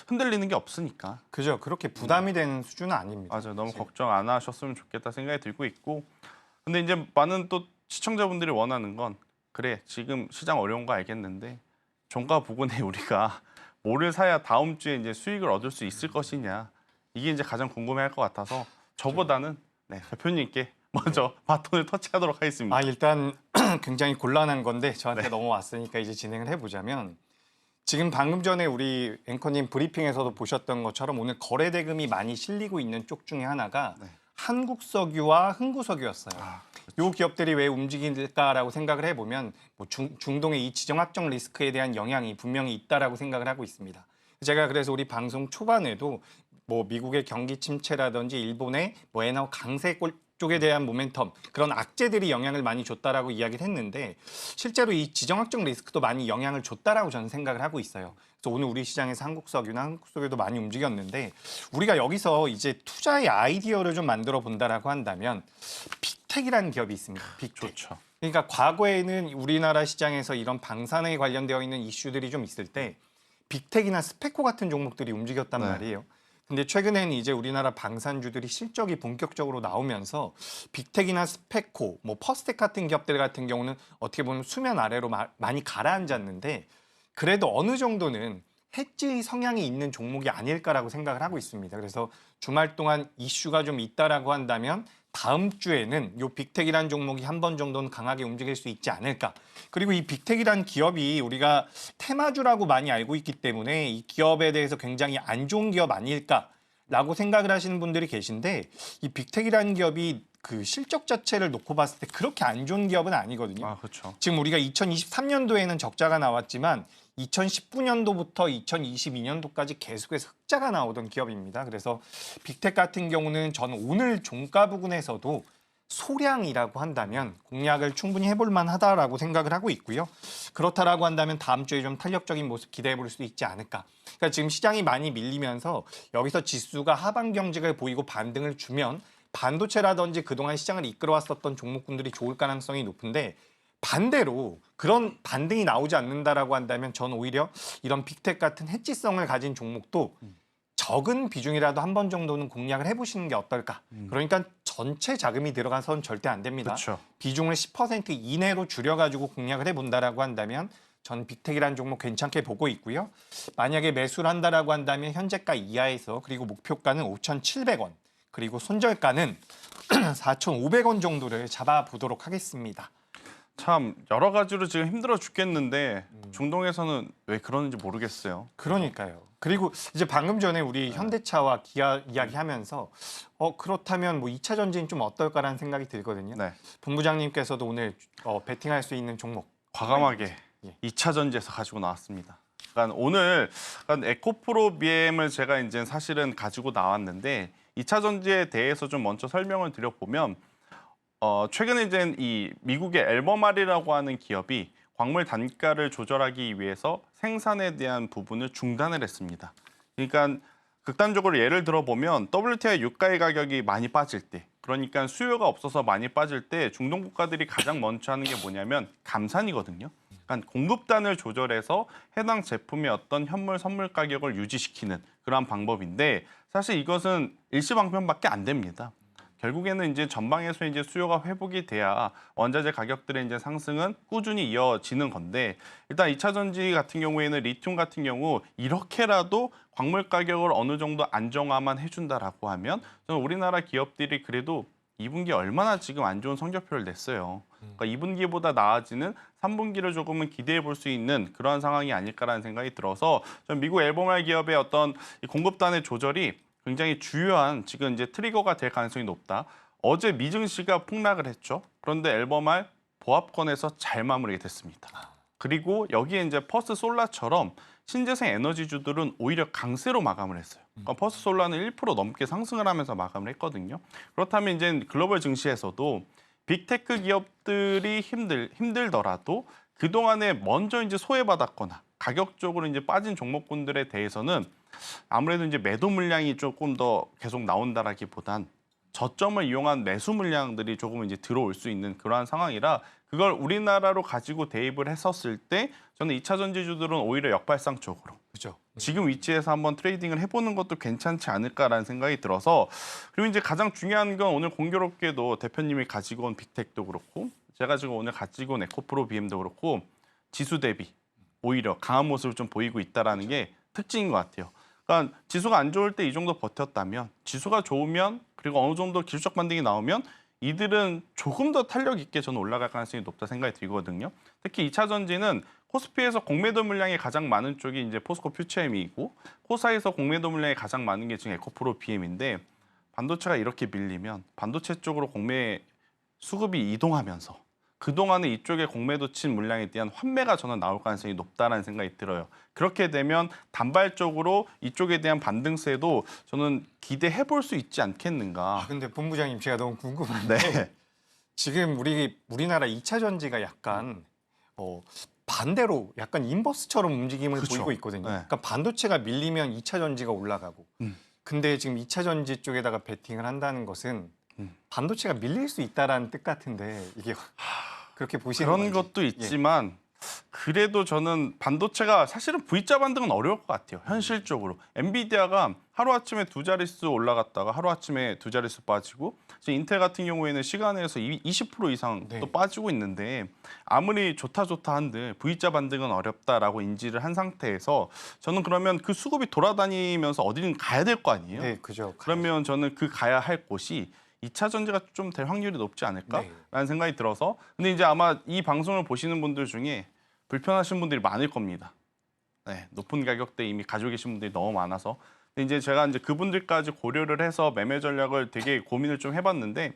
흔들리는 게 없으니까. 그죠. 그렇게 부담이 되는 수준은 아닙니다. 맞아요. 너무 사실. 걱정 안 하셨으면 좋겠다 생각이 들고 있고. 근데 이제 많은 또 시청자분들이 원하는 건 그래 지금 시장 어려운 거 알겠는데 종가 부근에 우리가 뭐를 사야 다음 주에 이제 수익을 얻을 수 있을 것이냐 이게 이제 가장 궁금해할 것 같아서 저보다는 네, 대표님께 먼저 바톤을 터치하도록 하겠습니다. 아 일단 굉장히 곤란한 건데 저한테 넘어왔으니까 이제 진행을 해보자면 지금 방금 전에 우리 앵커님 브리핑에서도 보셨던 것처럼 오늘 거래 대금이 많이 실리고 있는 쪽 중에 하나가 한국석유와 흥구석유였어요. 요 기업들이 왜 움직일까라고 생각을 해보면 뭐 중동의 이 지정학적 리스크에 대한 영향이 분명히 있다라고 생각을 하고 있습니다. 제가 그래서 우리 방송 초반에도 뭐 미국의 경기 침체라든지 일본의 뭐 엔화 강세 쪽에 대한 모멘텀 그런 악재들이 영향을 많이 줬다라고 이야기를 했는데 실제로 이 지정학적 리스크도 많이 영향을 줬다라고 저는 생각을 하고 있어요. 그래서 오늘 우리 시장에서 한국석유나 한국석유도 많이 움직였는데 우리가 여기서 이제 투자의 아이디어를 좀 만들어 본다라고 한다면 빅텍이라는 기업이 있습니다. 빅텍. 좋죠. 그러니까 과거에는 우리나라 시장에서 이런 방산에 관련되어 있는 이슈들이 좀 있을 때 빅텍이나 스페코 같은 종목들이 움직였단 네. 말이에요. 근데 최근에는 이제 우리나라 방산주들이 실적이 본격적으로 나오면서 빅텍이나 스페코, 뭐 퍼스텍 같은 기업들 같은 경우는 어떻게 보면 수면 아래로 많이 가라앉았는데 그래도 어느 정도는 해지 성향이 있는 종목이 아닐까라고 생각을 하고 있습니다. 그래서 주말 동안 이슈가 좀 있다라고 한다면 다음 주에는 이 빅텍이라는 종목이 한 번 정도는 강하게 움직일 수 있지 않을까. 그리고 이 빅텍이라는 기업이 우리가 테마주라고 많이 알고 있기 때문에 이 기업에 대해서 굉장히 안 좋은 기업 아닐까라고 생각을 하시는 분들이 계신데 이 빅텍이라는 기업이 그 실적 자체를 놓고 봤을 때 그렇게 안 좋은 기업은 아니거든요. 아 그렇죠. 지금 우리가 2023년도에는 적자가 나왔지만 2019년도부터 2022년도까지 계속해서 흑자가 나오던 기업입니다. 그래서 빅텍 같은 경우는 저는 오늘 종가 부근에서도 소량이라고 한다면 공략을 충분히 해볼 만하다라고 생각을 하고 있고요. 그렇다라고 한다면 다음 주에 좀 탄력적인 모습 기대해 볼 수 있지 않을까. 그러니까 지금 시장이 많이 밀리면서 여기서 지수가 하방 경직을 보이고 반등을 주면 반도체라든지 그동안 시장을 이끌어왔었던 종목군들이 좋을 가능성이 높은데 반대로 그런 반등이 나오지 않는다라고 한다면 저는 오히려 이런 빅텍 같은 해지성을 가진 종목도 적은 비중이라도 한 번 정도는 공략을 해보시는 게 어떨까. 그러니까 전체 자금이 들어가서는 절대 안 됩니다. 그렇죠. 비중을 10% 이내로 줄여가지고 공략을 해본다라고 한다면 전 빅텍이라는 종목 괜찮게 보고 있고요. 만약에 매수를 한다라고 한다면 현재가 이하에서 그리고 목표가는 5,700원 그리고 손절가는 4,500원 정도를 잡아보도록 하겠습니다. 참 여러 가지로 지금 힘들어 죽겠는데 중동에서는 왜 그러는지 모르겠어요. 그러니까요. 그리고 이제 방금 전에 우리 현대차와 기아 이야기하면서 그렇다면 뭐 2차 전지는 좀 어떨까라는 생각이 들거든요. 네. 본부장님께서도 오늘 베팅할 수 있는 종목 과감하게 예. 2차 전지에서 가지고 나왔습니다. 그러니까 오늘 에코프로 BM을 제가 이제 사실은 가지고 나왔는데 2차 전지에 대해서 좀 먼저 설명을 드려보면 최근에 이제 이 미국의 엘버말이라고 하는 기업이 광물 단가를 조절하기 위해서 생산에 대한 부분을 중단을 했습니다. 그러니까 극단적으로 예를 들어보면 WTI 유가의 가격이 많이 빠질 때, 그러니까 수요가 없어서 많이 빠질 때 중동 국가들이 가장 먼저 하는 게 뭐냐면 감산이거든요. 그러니까 공급단을 조절해서 해당 제품의 어떤 현물 선물 가격을 유지시키는 그러한 방법인데 사실 이것은 일시방편밖에 안 됩니다. 결국에는 이제 전방에서 이제 수요가 회복이 돼야 원자재 가격들의 이제 상승은 꾸준히 이어지는 건데 일단 2차 전지 같은 경우에는 리튬 같은 경우 이렇게라도 광물 가격을 어느 정도 안정화만 해준다라고 하면 저는 우리나라 기업들이 그래도 2분기 얼마나 지금 안 좋은 성적표를 냈어요. 그러니까 2분기보다 나아지는 3분기를 조금은 기대해 볼 수 있는 그러한 상황이 아닐까라는 생각이 들어서 전 미국 앨범알 기업의 어떤 이 공급단의 조절이 굉장히 주요한 지금 이제 트리거가 될 가능성이 높다. 어제 미증시가 폭락을 했죠. 그런데 앨범알 보합권에서 잘 마무리가 됐습니다. 그리고 여기에 이제 퍼스트 솔라처럼 신재생 에너지주들은 오히려 강세로 마감을 했어요. 그러니까 퍼스트 솔라는 1% 넘게 상승을 하면서 마감을 했거든요. 그렇다면 이제 글로벌 증시에서도 빅테크 기업들이 힘들더라도 그동안에 먼저 이제 소외받았거나 가격적으로 이제 빠진 종목군들에 대해서는 아무래도 이제 매도 물량이 조금 더 계속 나온다라기보단 저점을 이용한 매수 물량들이 조금 이제 들어올 수 있는 그러한 상황이라 그걸 우리나라로 가지고 대입을 했었을 때 저는 2차 전지주들은 오히려 역발상 쪽으로 그죠. 지금 위치에서 한번 트레이딩을 해보는 것도 괜찮지 않을까라는 생각이 들어서 그리고 이제 가장 중요한 건 오늘 공교롭게도 대표님이 가지고 온 빅텍도 그렇고 제가 지금 오늘 가지고 온 에코프로 BM도 그렇고 지수 대비 오히려 강한 모습을 좀 보이고 있다라는 게 특징인 것 같아요. 그러니까 지수가 안 좋을 때 이 정도 버텼다면 지수가 좋으면 그리고 어느 정도 기술적 반등이 나오면 이들은 조금 더 탄력 있게 저는 올라갈 가능성이 높다 생각이 들거든요. 특히 2차 전지는 코스피에서 공매도 물량이 가장 많은 쪽이 이제 포스코 퓨처엠이고 코사에서 공매도 물량이 가장 많은 게 지금 에코프로 BM인데 반도체가 이렇게 밀리면 반도체 쪽으로 공매 수급이 이동하면서 그동안에 이쪽에 공매도 친 물량에 대한 환매가 저는 나올 가능성이 높다는 생각이 들어요. 그렇게 되면 단발적으로 이쪽에 대한 반등세도 저는 기대해 볼 수 있지 않겠는가. 근데 본부장님 제가 너무 궁금한데 네. 지금 우리나라 2차 전지가 약간 반대로 약간 인버스처럼 움직임을 그쵸. 보이고 있거든요. 네. 그러니까 반도체가 밀리면 2차 전지가 올라가고 근데 지금 2차 전지 쪽에다가 베팅을 한다는 것은 반도체가 밀릴 수 있다라는 뜻 같은데 이게 그렇게 보시는 그런 건지. 것도 있지만 그래도 저는 반도체가 사실은 V자 반등은 어려울 것 같아요. 현실적으로. 엔비디아가 하루아침에 두 자릿수 올라갔다가 하루아침에 두 자릿수 빠지고 지금 인텔 같은 경우에는 시간에서 20% 이상 네. 또 빠지고 있는데 아무리 좋다 한들 V자 반등은 어렵다라고 인지를 한 상태에서 저는 그러면 그 수급이 돌아다니면서 어디든 가야 될 거 아니에요. 네, 그죠. 그러면 저는 그 가야 할 곳이 2차 전지가 좀 될 확률이 높지 않을까라는 네. 생각이 들어서 근데 이제 아마 이 방송을 보시는 분들 중에 불편하신 분들이 많을 겁니다. 네, 높은 가격대 이미 가지고 계신 분들이 너무 많아서 근데 이제 제가 이제 그분들까지 고려를 해서 매매 전략을 되게 고민을 좀 해봤는데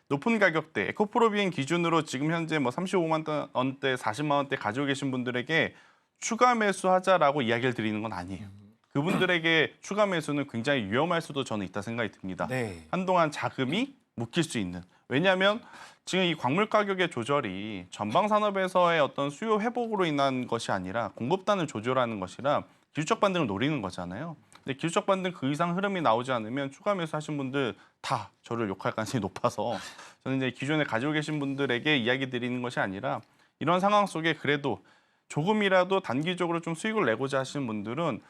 높은 가격대 에코프로 비행 기준으로 지금 현재 뭐 35만 원대, 40만 원대 가지고 계신 분들에게 추가 매수하자라고 이야기를 드리는 건 아니에요. 그분들에게 추가 매수는 굉장히 위험할 수도 저는 있다 생각이 듭니다. 네. 한동안 자금이 묶일 수 있는. 왜냐하면 지금 이 광물 가격의 조절이 전방 산업에서의 어떤 수요 회복으로 인한 것이 아니라 공급단을 조절하는 것이라 기술적 반등을 노리는 거잖아요. 근데 기술적 반등 그 이상 흐름이 나오지 않으면 추가 매수하신 분들 다 저를 욕할 가능성이 높아서 저는 이제 기존에 가지고 계신 분들에게 이야기 드리는 것이 아니라 이런 상황 속에 그래도 조금이라도 단기적으로 좀 수익을 내고자 하시는 분들은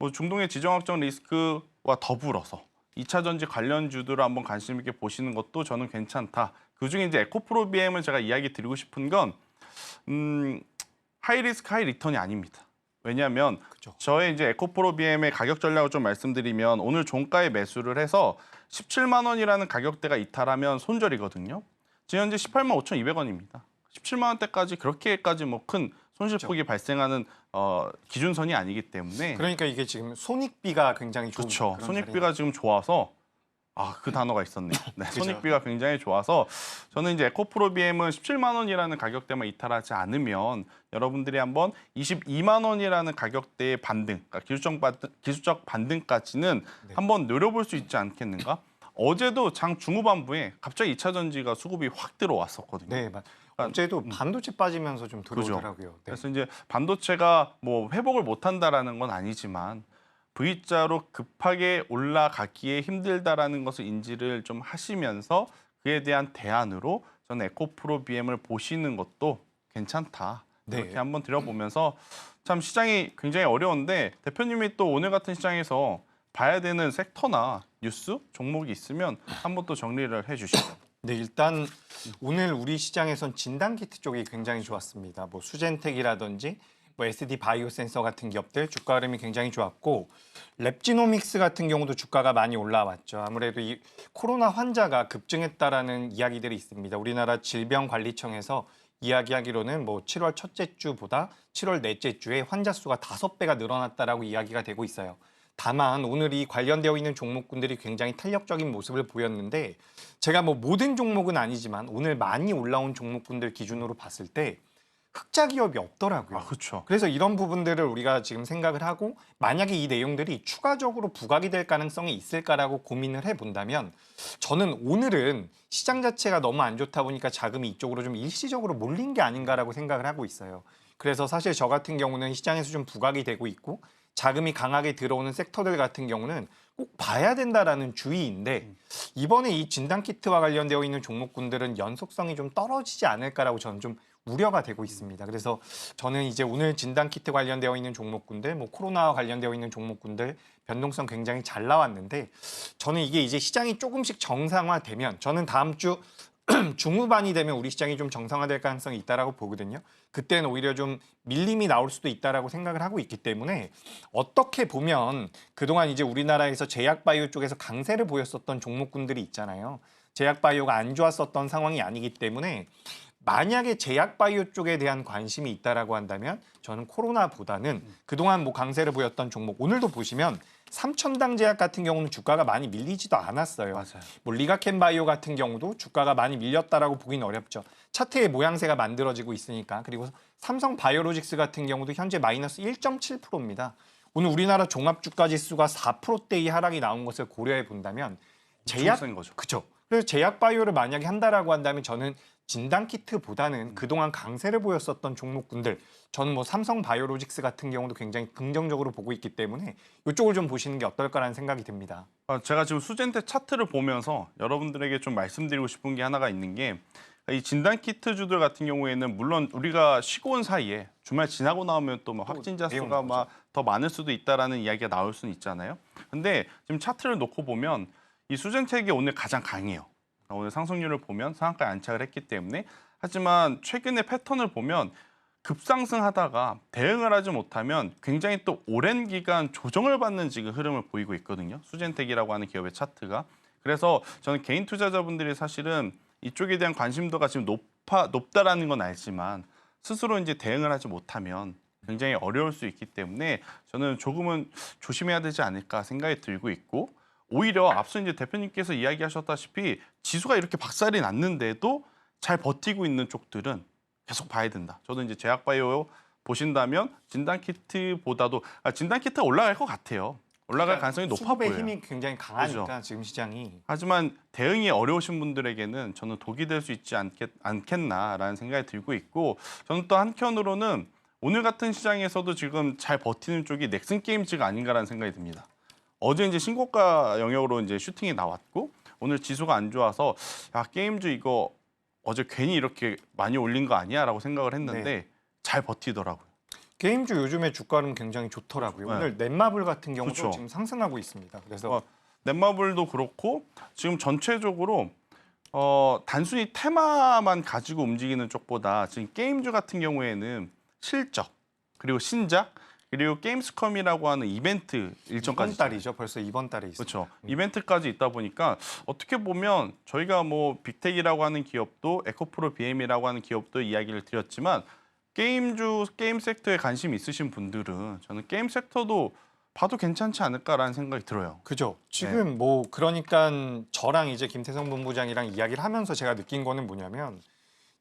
뭐 중동의 지정학적 리스크와 더불어서 2차 전지 관련주들을 한번 관심 있게 보시는 것도 저는 괜찮다. 그중에 이제 에코프로 BM을 제가 이야기 드리고 싶은 건 하이 리스크 하이 리턴이 아닙니다. 왜냐하면 그쵸. 저의 이제 에코프로 BM의 가격 전략을 좀 말씀드리면 오늘 종가에 매수를 해서 17만 원이라는 가격대가 이탈하면 손절이거든요. 지금 현재 18만 5,200원입니다. 17만 원대까지 그렇게까지 뭐 큰 손실폭이 발생하는 기준선이 아니기 때문에 그러니까 이게 지금 손익비가 굉장히 좋은 그렇죠. 그런 손익비가 지금 좋아서 그 단어가 있었네요. 네, 그죠. 손익비가 굉장히 좋아서 저는 이제 에코프로 BM은 17만 원이라는 가격대만 이탈하지 않으면 여러분들이 한번 22만 원이라는 가격대의 반등, 그러니까 기술적 반등까지는 네. 한번 노려볼 수 있지 않겠는가? 어제도 장 중후반부에 갑자기 2차 전지가 수급이 확 들어왔었거든요. 네, 어제도 반도체 빠지면서 좀 그죠. 들어오더라고요. 네. 그래서 이제 반도체가 뭐 회복을 못한다라는 건 아니지만 V자로 급하게 올라가기에 힘들다라는 것을 인지를 좀 하시면서 그에 대한 대안으로 저는 에코프로 BM을 보시는 것도 괜찮다. 네. 이렇게 한번 들여보면서 참 시장이 굉장히 어려운데 대표님이 또 오늘 같은 시장에서 봐야 되는 섹터나 뉴스 종목이 있으면 한번 또 정리를 해주시죠. 네, 일단 오늘 우리 시장에선 진단키트 쪽이 굉장히 좋았습니다. 뭐 수젠텍이라든지 뭐 SD 바이오센서 같은 기업들 주가 흐름이 굉장히 좋았고 랩지노믹스 같은 경우도 주가가 많이 올라왔죠. 아무래도 이 코로나 환자가 급증했다라는 이야기들이 있습니다. 우리나라 질병관리청에서 이야기하기로는 뭐 7월 첫째 주보다 7월 넷째 주에 환자 수가 5배가 늘어났다라고 이야기가 되고 있어요. 다만 오늘 이 관련되어 있는 종목군들이 굉장히 탄력적인 모습을 보였는데 제가 뭐 모든 종목은 아니지만 오늘 많이 올라온 종목군들 기준으로 봤을 때 흑자 기업이 없더라고요. 그렇죠. 그래서 이런 부분들을 우리가 지금 생각을 하고 만약에 이 내용들이 추가적으로 부각이 될 가능성이 있을까라고 고민을 해본다면 저는 오늘은 시장 자체가 너무 안 좋다 보니까 자금이 이쪽으로 좀 일시적으로 몰린 게 아닌가라고 생각을 하고 있어요. 그래서 사실 저 같은 경우는 시장에서 좀 부각이 되고 있고 자금이 강하게 들어오는 섹터들 같은 경우는 꼭 봐야 된다라는 주의인데 이번에 이 진단키트와 관련되어 있는 종목군들은 연속성이 좀 떨어지지 않을까라고 저는 좀 우려가 되고 있습니다. 그래서 저는 이제 오늘 진단키트 관련되어 있는 종목군들, 뭐 코로나와 관련되어 있는 종목군들 변동성 굉장히 잘 나왔는데 저는 이게 이제 시장이 조금씩 정상화되면 저는 다음 주 중후반이 되면 우리 시장이 좀 정상화될 가능성이 있다라고 보거든요. 그때는 오히려 좀 밀림이 나올 수도 있다라고 생각을 하고 있기 때문에 어떻게 보면 그동안 이제 우리나라에서 제약바이오 쪽에서 강세를 보였었던 종목군들이 있잖아요. 제약바이오가 안 좋았었던 상황이 아니기 때문에 만약에 제약바이오 쪽에 대한 관심이 있다라고 한다면 저는 코로나보다는 그동안 뭐 강세를 보였던 종목 오늘도 보시면 삼천당 제약 같은 경우는 주가가 많이 밀리지도 않았어요. 맞아요. 뭐 리가켄바이오 같은 경우도 주가가 많이 밀렸다라고 보기는 어렵죠. 차트의 모양새가 만들어지고 있으니까. 그리고 삼성바이오로직스 같은 경우도 현재 마이너스 1.7%입니다. 오늘 우리나라 종합주가지수가 4%대의 하락이 나온 것을 고려해 본다면 제약 센 거죠. 그렇죠. 그래서 제약바이오를 만약에 한다라고 한다면 저는 진단키트보다는 그동안 강세를 보였었던 종목군들 저는 뭐 삼성바이오로직스 같은 경우도 굉장히 긍정적으로 보고 있기 때문에 이쪽을 좀 보시는 게 어떨까라는 생각이 듭니다. 제가 지금 수젠텍 차트를 보면서 여러분들에게 좀 말씀드리고 싶은 게 하나가 있는 게 이 진단키트주들 같은 경우에는 물론 우리가 쉬고 온 사이에 주말 지나고 나오면 또 뭐 확진자 수가 막 더 많을 수도 있다라는 이야기가 나올 수는 있잖아요. 근데 지금 차트를 놓고 보면 이 수젠텍이 오늘 가장 강해요. 오늘 상승률을 보면 상한가에 안착을 했기 때문에 하지만 최근의 패턴을 보면 급상승하다가 대응을 하지 못하면 굉장히 또 오랜 기간 조정을 받는 지금 흐름을 보이고 있거든요. 수젠텍이라고 하는 기업의 차트가. 그래서 저는 개인 투자자분들이 사실은 이쪽에 대한 관심도가 지금 높다라는 건 알지만 스스로 이제 대응을 하지 못하면 굉장히 어려울 수 있기 때문에 저는 조금은 조심해야 되지 않을까 생각이 들고 있고 오히려 앞서 이제 대표님께서 이야기하셨다시피 지수가 이렇게 박살이 났는데도 잘 버티고 있는 쪽들은 계속 봐야 된다. 저도 이제 제약바이오 보신다면 진단키트보다도 진단키트가 올라갈 것 같아요. 올라갈 가능성이 높아 보여요. 수급의 힘이 굉장히 강하니까 그렇죠. 지금 시장이. 하지만 대응이 어려우신 분들에게는 저는 독이 될 수 있지 않겠나라는 생각이 들고 있고 저는 또 한편으로는 오늘 같은 시장에서도 지금 잘 버티는 쪽이 넥슨 게임즈가 아닌가라는 생각이 듭니다. 어제 이제 신고가 영역으로 이제 슈팅이 나왔고 오늘 지수가 안 좋아서 야 게임즈 이거 어제 괜히 이렇게 많이 올린 거 아니야라고 생각을 했는데 잘 버티더라고요. 게임주 요즘에 주가는 굉장히 좋더라고요. 네. 오늘 넷마블 같은 경우도 그렇죠. 지금 상승하고 있습니다. 그래서 넷마블도 그렇고 지금 전체적으로 단순히 테마만 가지고 움직이는 쪽보다 지금 게임주 같은 경우에는 실적 그리고 신작 그리고 게임스컴이라고 하는 이벤트 일정까지 이번 달이죠. 벌써 이번 달에 있어요. 그렇죠. 이벤트까지 있다 보니까 어떻게 보면 저희가 뭐 빅텍이라고 하는 기업도 에코프로 BM이라고 하는 기업도 이야기를 드렸지만 게임 섹터에 관심 있으신 분들은 저는 게임 섹터도 봐도 괜찮지 않을까라는 생각이 들어요. 그죠. 지금 뭐 그러니까 저랑 이제 김태성 본부장이랑 이야기를 하면서 제가 느낀 거는 뭐냐면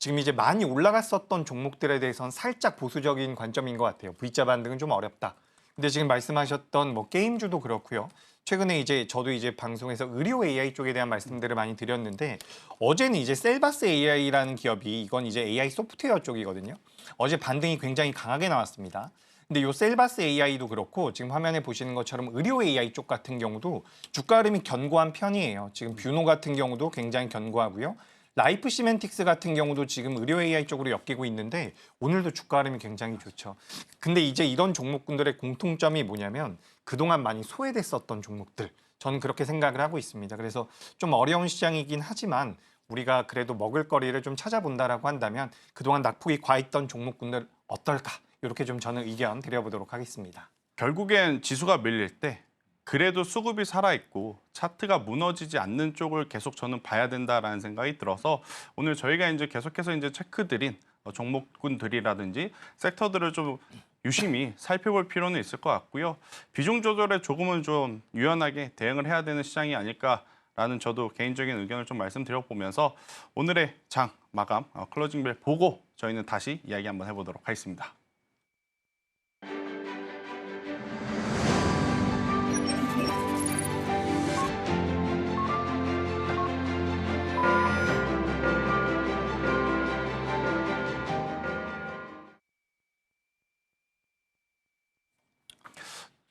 지금 이제 많이 올라갔었던 종목들에 대해서는 살짝 보수적인 관점인 것 같아요. V자 반등은 좀 어렵다. 근데 지금 말씀하셨던 뭐 게임주도 그렇고요. 최근에 이제 저도 이제 방송에서 의료 AI 쪽에 대한 말씀들을 많이 드렸는데 어제는 이제 셀바스 AI라는 기업이 이건 이제 AI 소프트웨어 쪽이거든요. 어제 반등이 굉장히 강하게 나왔습니다. 근데 요 셀바스 AI도 그렇고 지금 화면에 보시는 것처럼 의료 AI 쪽 같은 경우도 주가 흐름이 견고한 편이에요. 지금 뷰노 같은 경우도 굉장히 견고하고요. 라이프 시멘틱스 같은 경우도 지금 의료 AI 쪽으로 엮이고 있는데 오늘도 주가 흐름이 굉장히 좋죠. 근데 이제 이런 종목군들의 공통점이 뭐냐면 그동안 많이 소외됐었던 종목들. 저는 그렇게 생각을 하고 있습니다. 그래서 좀 어려운 시장이긴 하지만 우리가 그래도 먹을거리를 좀 찾아본다라고 한다면 그동안 낙폭이 과했던 종목군들 어떨까? 이렇게 좀 저는 의견 드려보도록 하겠습니다. 결국엔 지수가 밀릴 때 그래도 수급이 살아있고 차트가 무너지지 않는 쪽을 계속 저는 봐야 된다라는 생각이 들어서 오늘 저희가 이제 계속해서 이제 체크드린 종목군들이라든지 섹터들을 좀 유심히 살펴볼 필요는 있을 것 같고요. 비중 조절에 조금은 좀 유연하게 대응을 해야 되는 시장이 아닐까라는 저도 개인적인 의견을 좀 말씀드려보면서 오늘의 장 마감 클로징 벨 보고 저희는 다시 이야기 한번 해보도록 하겠습니다.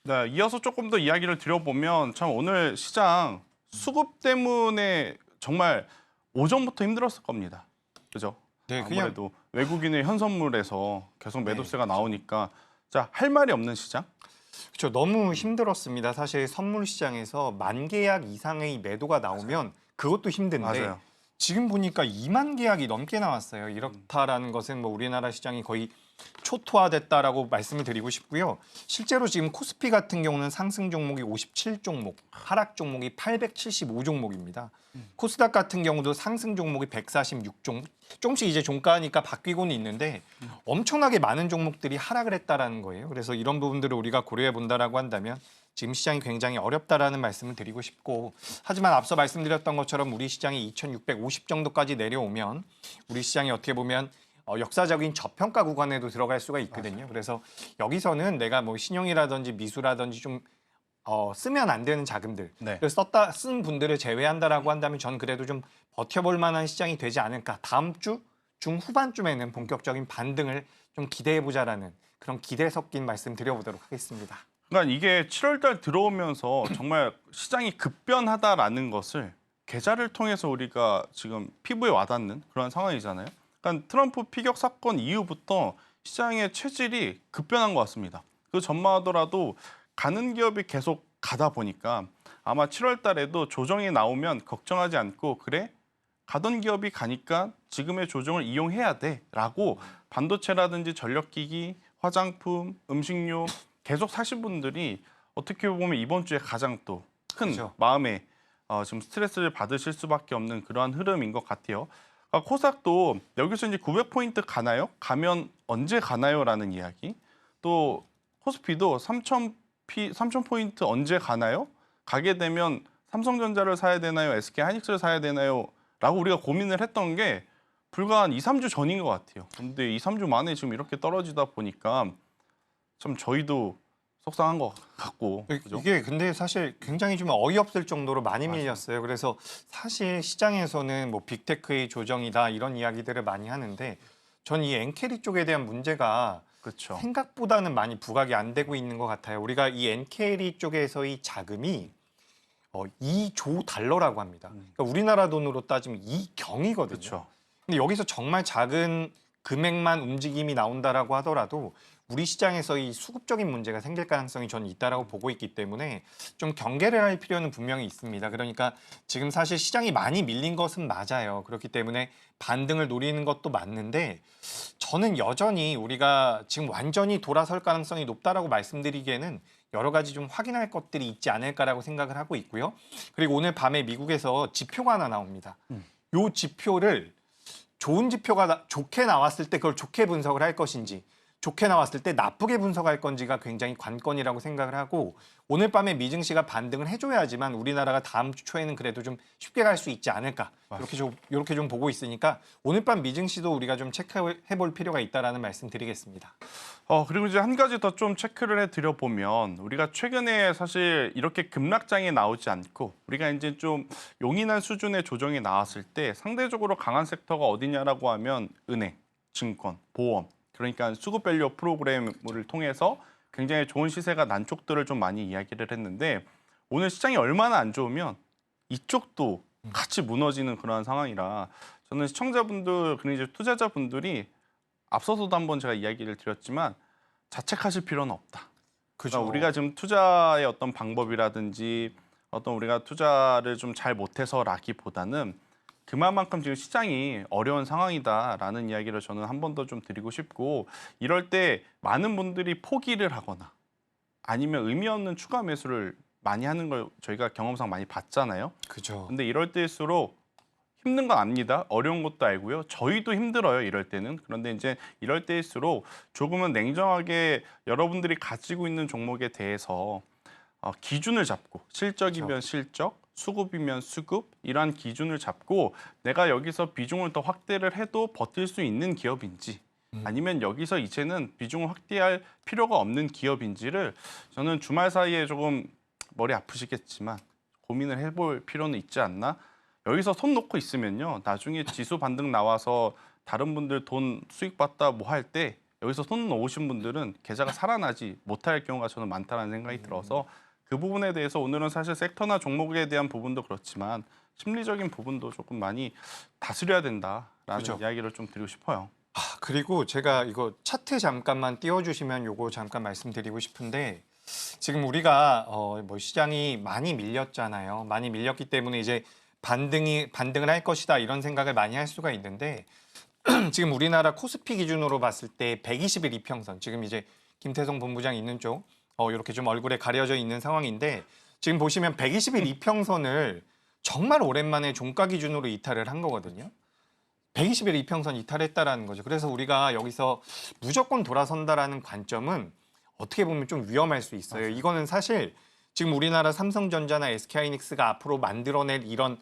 네, 이어서 조금 더 이야기를 드려보면 참 오늘 시장 수급 때문에 정말 오전부터 힘들었을 겁니다. 그죠? 네, 아무래도 외국인의 현선물에서 계속 매도세가 네, 나오니까 자, 할 말이 없는 시장? 그렇죠. 너무 힘들었습니다. 사실 선물 시장에서 만 계약 이상의 매도가 나오면 그것도 힘든데 맞아요. 지금 보니까 2만 계약이 넘게 나왔어요. 이렇다라는 것은 뭐 우리나라 시장이 거의 초토화됐다라고 말씀을 드리고 싶고요. 실제로 지금 코스피 같은 경우는 상승 종목이 57종목, 하락 종목이 875종목입니다. 코스닥 같은 경우도 상승 종목이 146종목. 조금씩 이제 종가니까 바뀌고는 있는데 엄청나게 많은 종목들이 하락을 했다라는 거예요. 그래서 이런 부분들을 우리가 고려해 본다라고 한다면 지금 시장이 굉장히 어렵다라는 말씀을 드리고 싶고 하지만 앞서 말씀드렸던 것처럼 우리 시장이 2650 정도까지 내려오면 우리 시장이 어떻게 보면 역사적인 저평가 구간에도 들어갈 수가 있거든요. 맞아요. 그래서 여기서는 내가 뭐 신용이라든지 미수라든지 좀 쓰면 안 되는 자금들 네. 를 쓴 분들을 제외한다라고 한다면 저는 그래도 좀 버텨볼 만한 시장이 되지 않을까. 다음 주 중후반쯤에는 본격적인 반등을 좀 기대해보자라는 그런 기대 섞인 말씀 드려보도록 하겠습니다. 그러니까 이게 7월 달 들어오면서 정말 시장이 급변하다라는 것을 계좌를 통해서 우리가 지금 피부에 와닿는 그런 상황이잖아요. 그러니까 트럼프 피격 사건 이후부터 시장의 체질이 급변한 것 같습니다. 그 전망하더라도 가는 기업이 계속 가다 보니까 아마 7월 달에도 조정이 나오면 걱정하지 않고 그래? 가던 기업이 가니까 지금의 조정을 이용해야 돼라고 반도체라든지 전력기기, 화장품, 음식료 계속 사신 분들이 어떻게 보면 이번 주에 가장 또 큰 그렇죠. 마음에 지금 스트레스를 받으실 수밖에 없는 그러한 흐름인 것 같아요. 그러니까 코스닥도 여기서 이제 900포인트 가나요? 가면 언제 가나요?라는 이야기. 또 코스피도 3,000포인트 언제 가나요? 가게 되면 삼성전자를 사야 되나요? SK 하이닉스를 사야 되나요? 라고 우리가 고민을 했던 게 불과 한 2, 3주 전인 것 같아요. 근데 2, 3주 만에 지금 이렇게 떨어지다 보니까 참 저희도 속상한 것 같고. 그죠? 이게 근데 사실 굉장히 좀 어이없을 정도로 많이 맞아요. 밀렸어요. 그래서 사실 시장에서는 뭐 빅테크의 조정이다 이런 이야기들을 많이 하는데 전 이 엔캐리 쪽에 대한 문제가 그렇죠. 생각보다는 많이 부각이 안 되고 있는 것 같아요. 우리가 이 엔캐리 쪽에서의 자금이 2조 달러라고 합니다. 그러니까 우리나라 돈으로 따지면 2경이거든요. 그렇죠. 근데 여기서 정말 작은 금액만 움직임이 나온다라고 하더라도 우리 시장에서 이 수급적인 문제가 생길 가능성이 저는 있다라고 보고 있기 때문에 좀 경계를 할 필요는 분명히 있습니다. 그러니까 지금 사실 시장이 많이 밀린 것은 맞아요. 그렇기 때문에 반등을 노리는 것도 맞는데 저는 여전히 우리가 지금 완전히 돌아설 가능성이 높다라고 말씀드리기에는 여러 가지 좀 확인할 것들이 있지 않을까라고 생각을 하고 있고요. 그리고 오늘 밤에 미국에서 지표가 하나 나옵니다. 요 지표를 좋은 지표가 좋게 나왔을 때 그걸 좋게 분석을 할 것인지 좋게 나왔을 때 나쁘게 분석할 건지가 굉장히 관건이라고 생각을 하고 오늘 밤에 미증시가 반등을 해줘야지만 우리나라가 다음 주 초에는 그래도 좀 쉽게 갈 수 있지 않을까 이렇게 좀 보고 있으니까 오늘 밤 미증시도 우리가 좀 체크해볼 필요가 있다라는 말씀 드리겠습니다. 그리고 이제 한 가지 더 좀 체크를 해드려 보면 우리가 최근에 사실 이렇게 급락장이 나오지 않고 우리가 이제 좀 용인한 수준의 조정이 나왔을 때 상대적으로 강한 섹터가 어디냐라고 하면 은행, 증권, 보험 그러니까 수급 밸류 프로그램을 통해서 굉장히 좋은 시세가 난 쪽들을 좀 많이 이야기를 했는데 오늘 시장이 얼마나 안 좋으면 이쪽도 같이 무너지는 그러한 상황이라 저는 시청자분들 그리고 이제 투자자분들이 앞서서도 한번 제가 이야기를 드렸지만 자책하실 필요는 없다. 그죠. 그러니까 우리가 지금 투자의 어떤 방법이라든지 어떤 우리가 투자를 좀 잘 못해서라기보다는 그만큼 지금 시장이 어려운 상황이다라는 이야기를 저는 한 번 더 좀 드리고 싶고, 이럴 때 많은 분들이 포기를 하거나 아니면 의미 없는 추가 매수를 많이 하는 걸 저희가 경험상 많이 봤잖아요. 그죠. 근데 이럴 때일수록 힘든 건 압니다. 어려운 것도 알고요. 저희도 힘들어요, 이럴 때는. 그런데 이제 이럴 때일수록 조금은 냉정하게 여러분들이 가지고 있는 종목에 대해서 기준을 잡고, 실적이면 실적, 수급이면 수급, 이러한 기준을 잡고 내가 여기서 비중을 더 확대를 해도 버틸 수 있는 기업인지, 아니면 여기서 이제는 비중을 확대할 필요가 없는 기업인지를 저는 주말 사이에 조금 머리 아프시겠지만 고민을 해볼 필요는 있지 않나. 여기서 손 놓고 있으면요, 나중에 지수 반등 나와서 다른 분들 돈 수익 봤다 뭐 할 때 여기서 손 놓으신 분들은 계좌가 살아나지 못할 경우가 저는 많다는 생각이 들어서, 그 부분에 대해서 오늘은 사실 섹터나 종목에 대한 부분도 그렇지만 심리적인 부분도 조금 많이 다스려야 된다라는 그죠. 이야기를 좀 드리고 싶어요. 그리고 제가 이거 차트 잠깐만 띄워주시면 요거 잠깐 말씀드리고 싶은데, 지금 우리가 뭐 시장이 많이 밀렸잖아요. 많이 밀렸기 때문에 이제 반등을 할 것이다 이런 생각을 많이 할 수가 있는데, 지금 우리나라 코스피 기준으로 봤을 때 120일 이평선, 지금 이제 김태성 본부장 있는 쪽 이렇게 좀 얼굴에 가려져 있는 상황인데, 지금 보시면 120일 이평선을 정말 오랜만에 종가 기준으로 이탈을 한 거거든요. 120일 이평선 이탈했다라는 거죠. 그래서 우리가 여기서 무조건 돌아선다라는 관점은 어떻게 보면 좀 위험할 수 있어요. 맞아요. 이거는 사실 지금 우리나라 삼성전자나 SK하이닉스가 앞으로 만들어낼 이런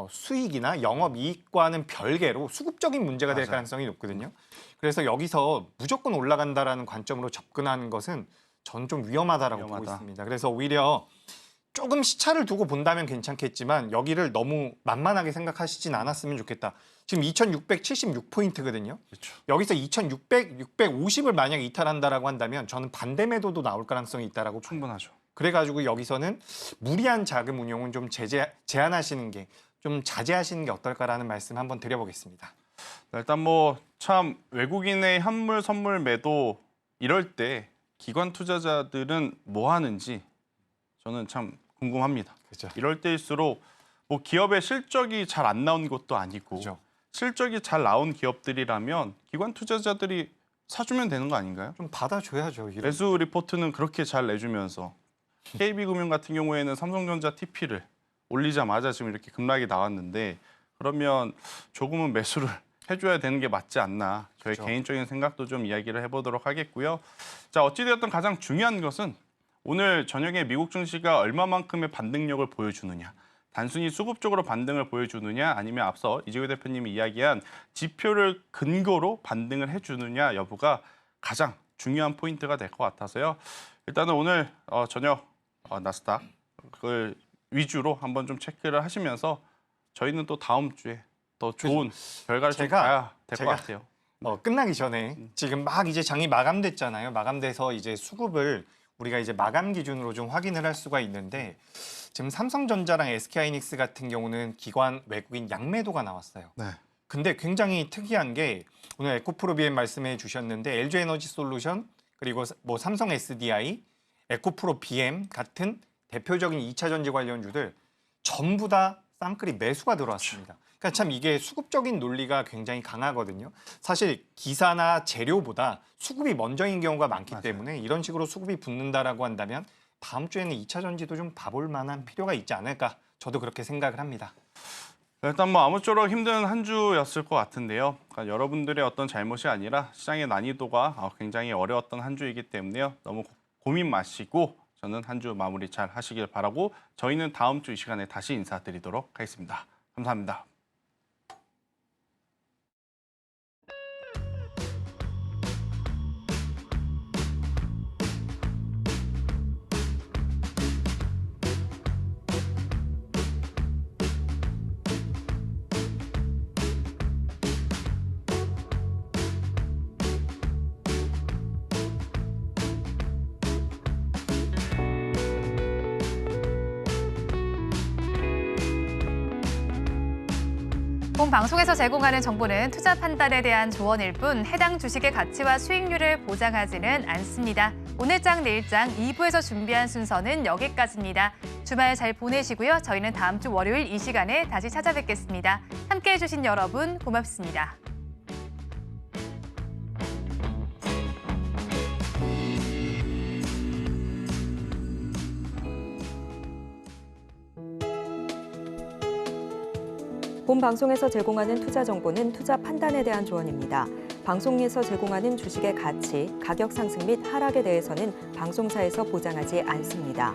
수익이나 영업이익과는 별개로 수급적인 문제가 될 맞아요. 가능성이 높거든요. 그래서 여기서 무조건 올라간다라는 관점으로 접근하는 것은 전 좀 위험하다라고 보고 위험하다. 있습니다. 그래서 오히려 조금 시차를 두고 본다면 괜찮겠지만 여기를 너무 만만하게 생각하시진 않았으면 좋겠다. 지금 2676포인트거든요. 그렇죠. 여기서 650을 만약 이탈한다라고 한다면 저는 반대 매도도 나올 가능성이 있다라고 봐요. 충분하죠. 그래가지고 여기서는 무리한 자금 운용은 좀 제한하시는 게, 좀 자제하시는 게 어떨까라는 말씀 한번 드려보겠습니다. 일단 뭐 참 외국인의 현물 선물 매도 이럴 때 기관 투자자들은 뭐 하는지 저는 참 궁금합니다. 그렇죠. 이럴 때일수록 뭐 기업의 실적이 잘 안 나온 것도 아니고, 그렇죠. 실적이 잘 나온 기업들이라면 기관 투자자들이 사주면 되는 거 아닌가요? 좀 받아줘야죠. 이런. 매수 리포트는 그렇게 잘 내주면서 KB금융 같은 경우에는 삼성전자 TP를 올리자마자 지금 이렇게 급락이 나왔는데, 그러면 조금은 매수를 해줘야 되는 게 맞지 않나, 저의 그렇죠. 개인적인 생각도 좀 이야기를 해보도록 하겠고요. 자, 어찌되었든 가장 중요한 것은 오늘 저녁에 미국 증시가 얼마만큼의 반등력을 보여주느냐, 단순히 수급적으로 반등을 보여주느냐, 아니면 앞서 이재호 대표님이 이야기한 지표를 근거로 반등을 해주느냐 여부가 가장 중요한 포인트가 될 것 같아서요. 일단은 오늘 저녁 나스닥 그걸 위주로 한번 좀 체크를 하시면서 저희는 또 다음 주에 더 좋은 결과를 좀 봐야 될 것 같아요. 끝나기 전에 지금 막 이제 장이 마감됐잖아요. 마감돼서 이제 수급을 우리가 이제 마감 기준으로 좀 확인을 할 수가 있는데, 지금 삼성전자랑 SK하이닉스 같은 경우는 기관 외국인 양매도가 나왔어요. 네. 근데 굉장히 특이한 게 오늘 에코프로 BM 말씀해 주셨는데, LG에너지솔루션 그리고 뭐 삼성 SDI, 에코프로 BM 같은 대표적인 2차 전지 관련주들 전부 다 쌍끌이 매수가 들어왔습니다. 그러니까 참 이게 수급적인 논리가 굉장히 강하거든요. 사실 기사나 재료보다 수급이 먼저인 경우가 많기 맞아요. 때문에 이런 식으로 수급이 붙는다라고 한다면 다음 주에는 2차 전지도 좀 봐볼 만한 필요가 있지 않을까, 저도 그렇게 생각을 합니다. 일단 뭐 아무쪼록 힘든 한 주였을 것 같은데요. 그러니까 여러분들의 어떤 잘못이 아니라 시장의 난이도가 굉장히 어려웠던 한 주이기 때문에요. 너무 고민 마시고 저는 한 주 마무리 잘 하시길 바라고, 저희는 다음 주 이 시간에 다시 인사드리도록 하겠습니다. 감사합니다. 본 방송에서 제공하는 정보는 투자 판단에 대한 조언일 뿐 해당 주식의 가치와 수익률을 보장하지는 않습니다. 오늘장 내일장 2부에서 준비한 순서는 여기까지입니다. 주말 잘 보내시고요. 저희는 다음 주 월요일 이 시간에 다시 찾아뵙겠습니다. 함께해 주신 여러분 고맙습니다. 본 방송에서 제공하는 투자 정보는 투자 판단에 대한 조언입니다. 방송에서 제공하는 주식의 가치, 가격 상승 및 하락에 대해서는 방송사에서 보장하지 않습니다.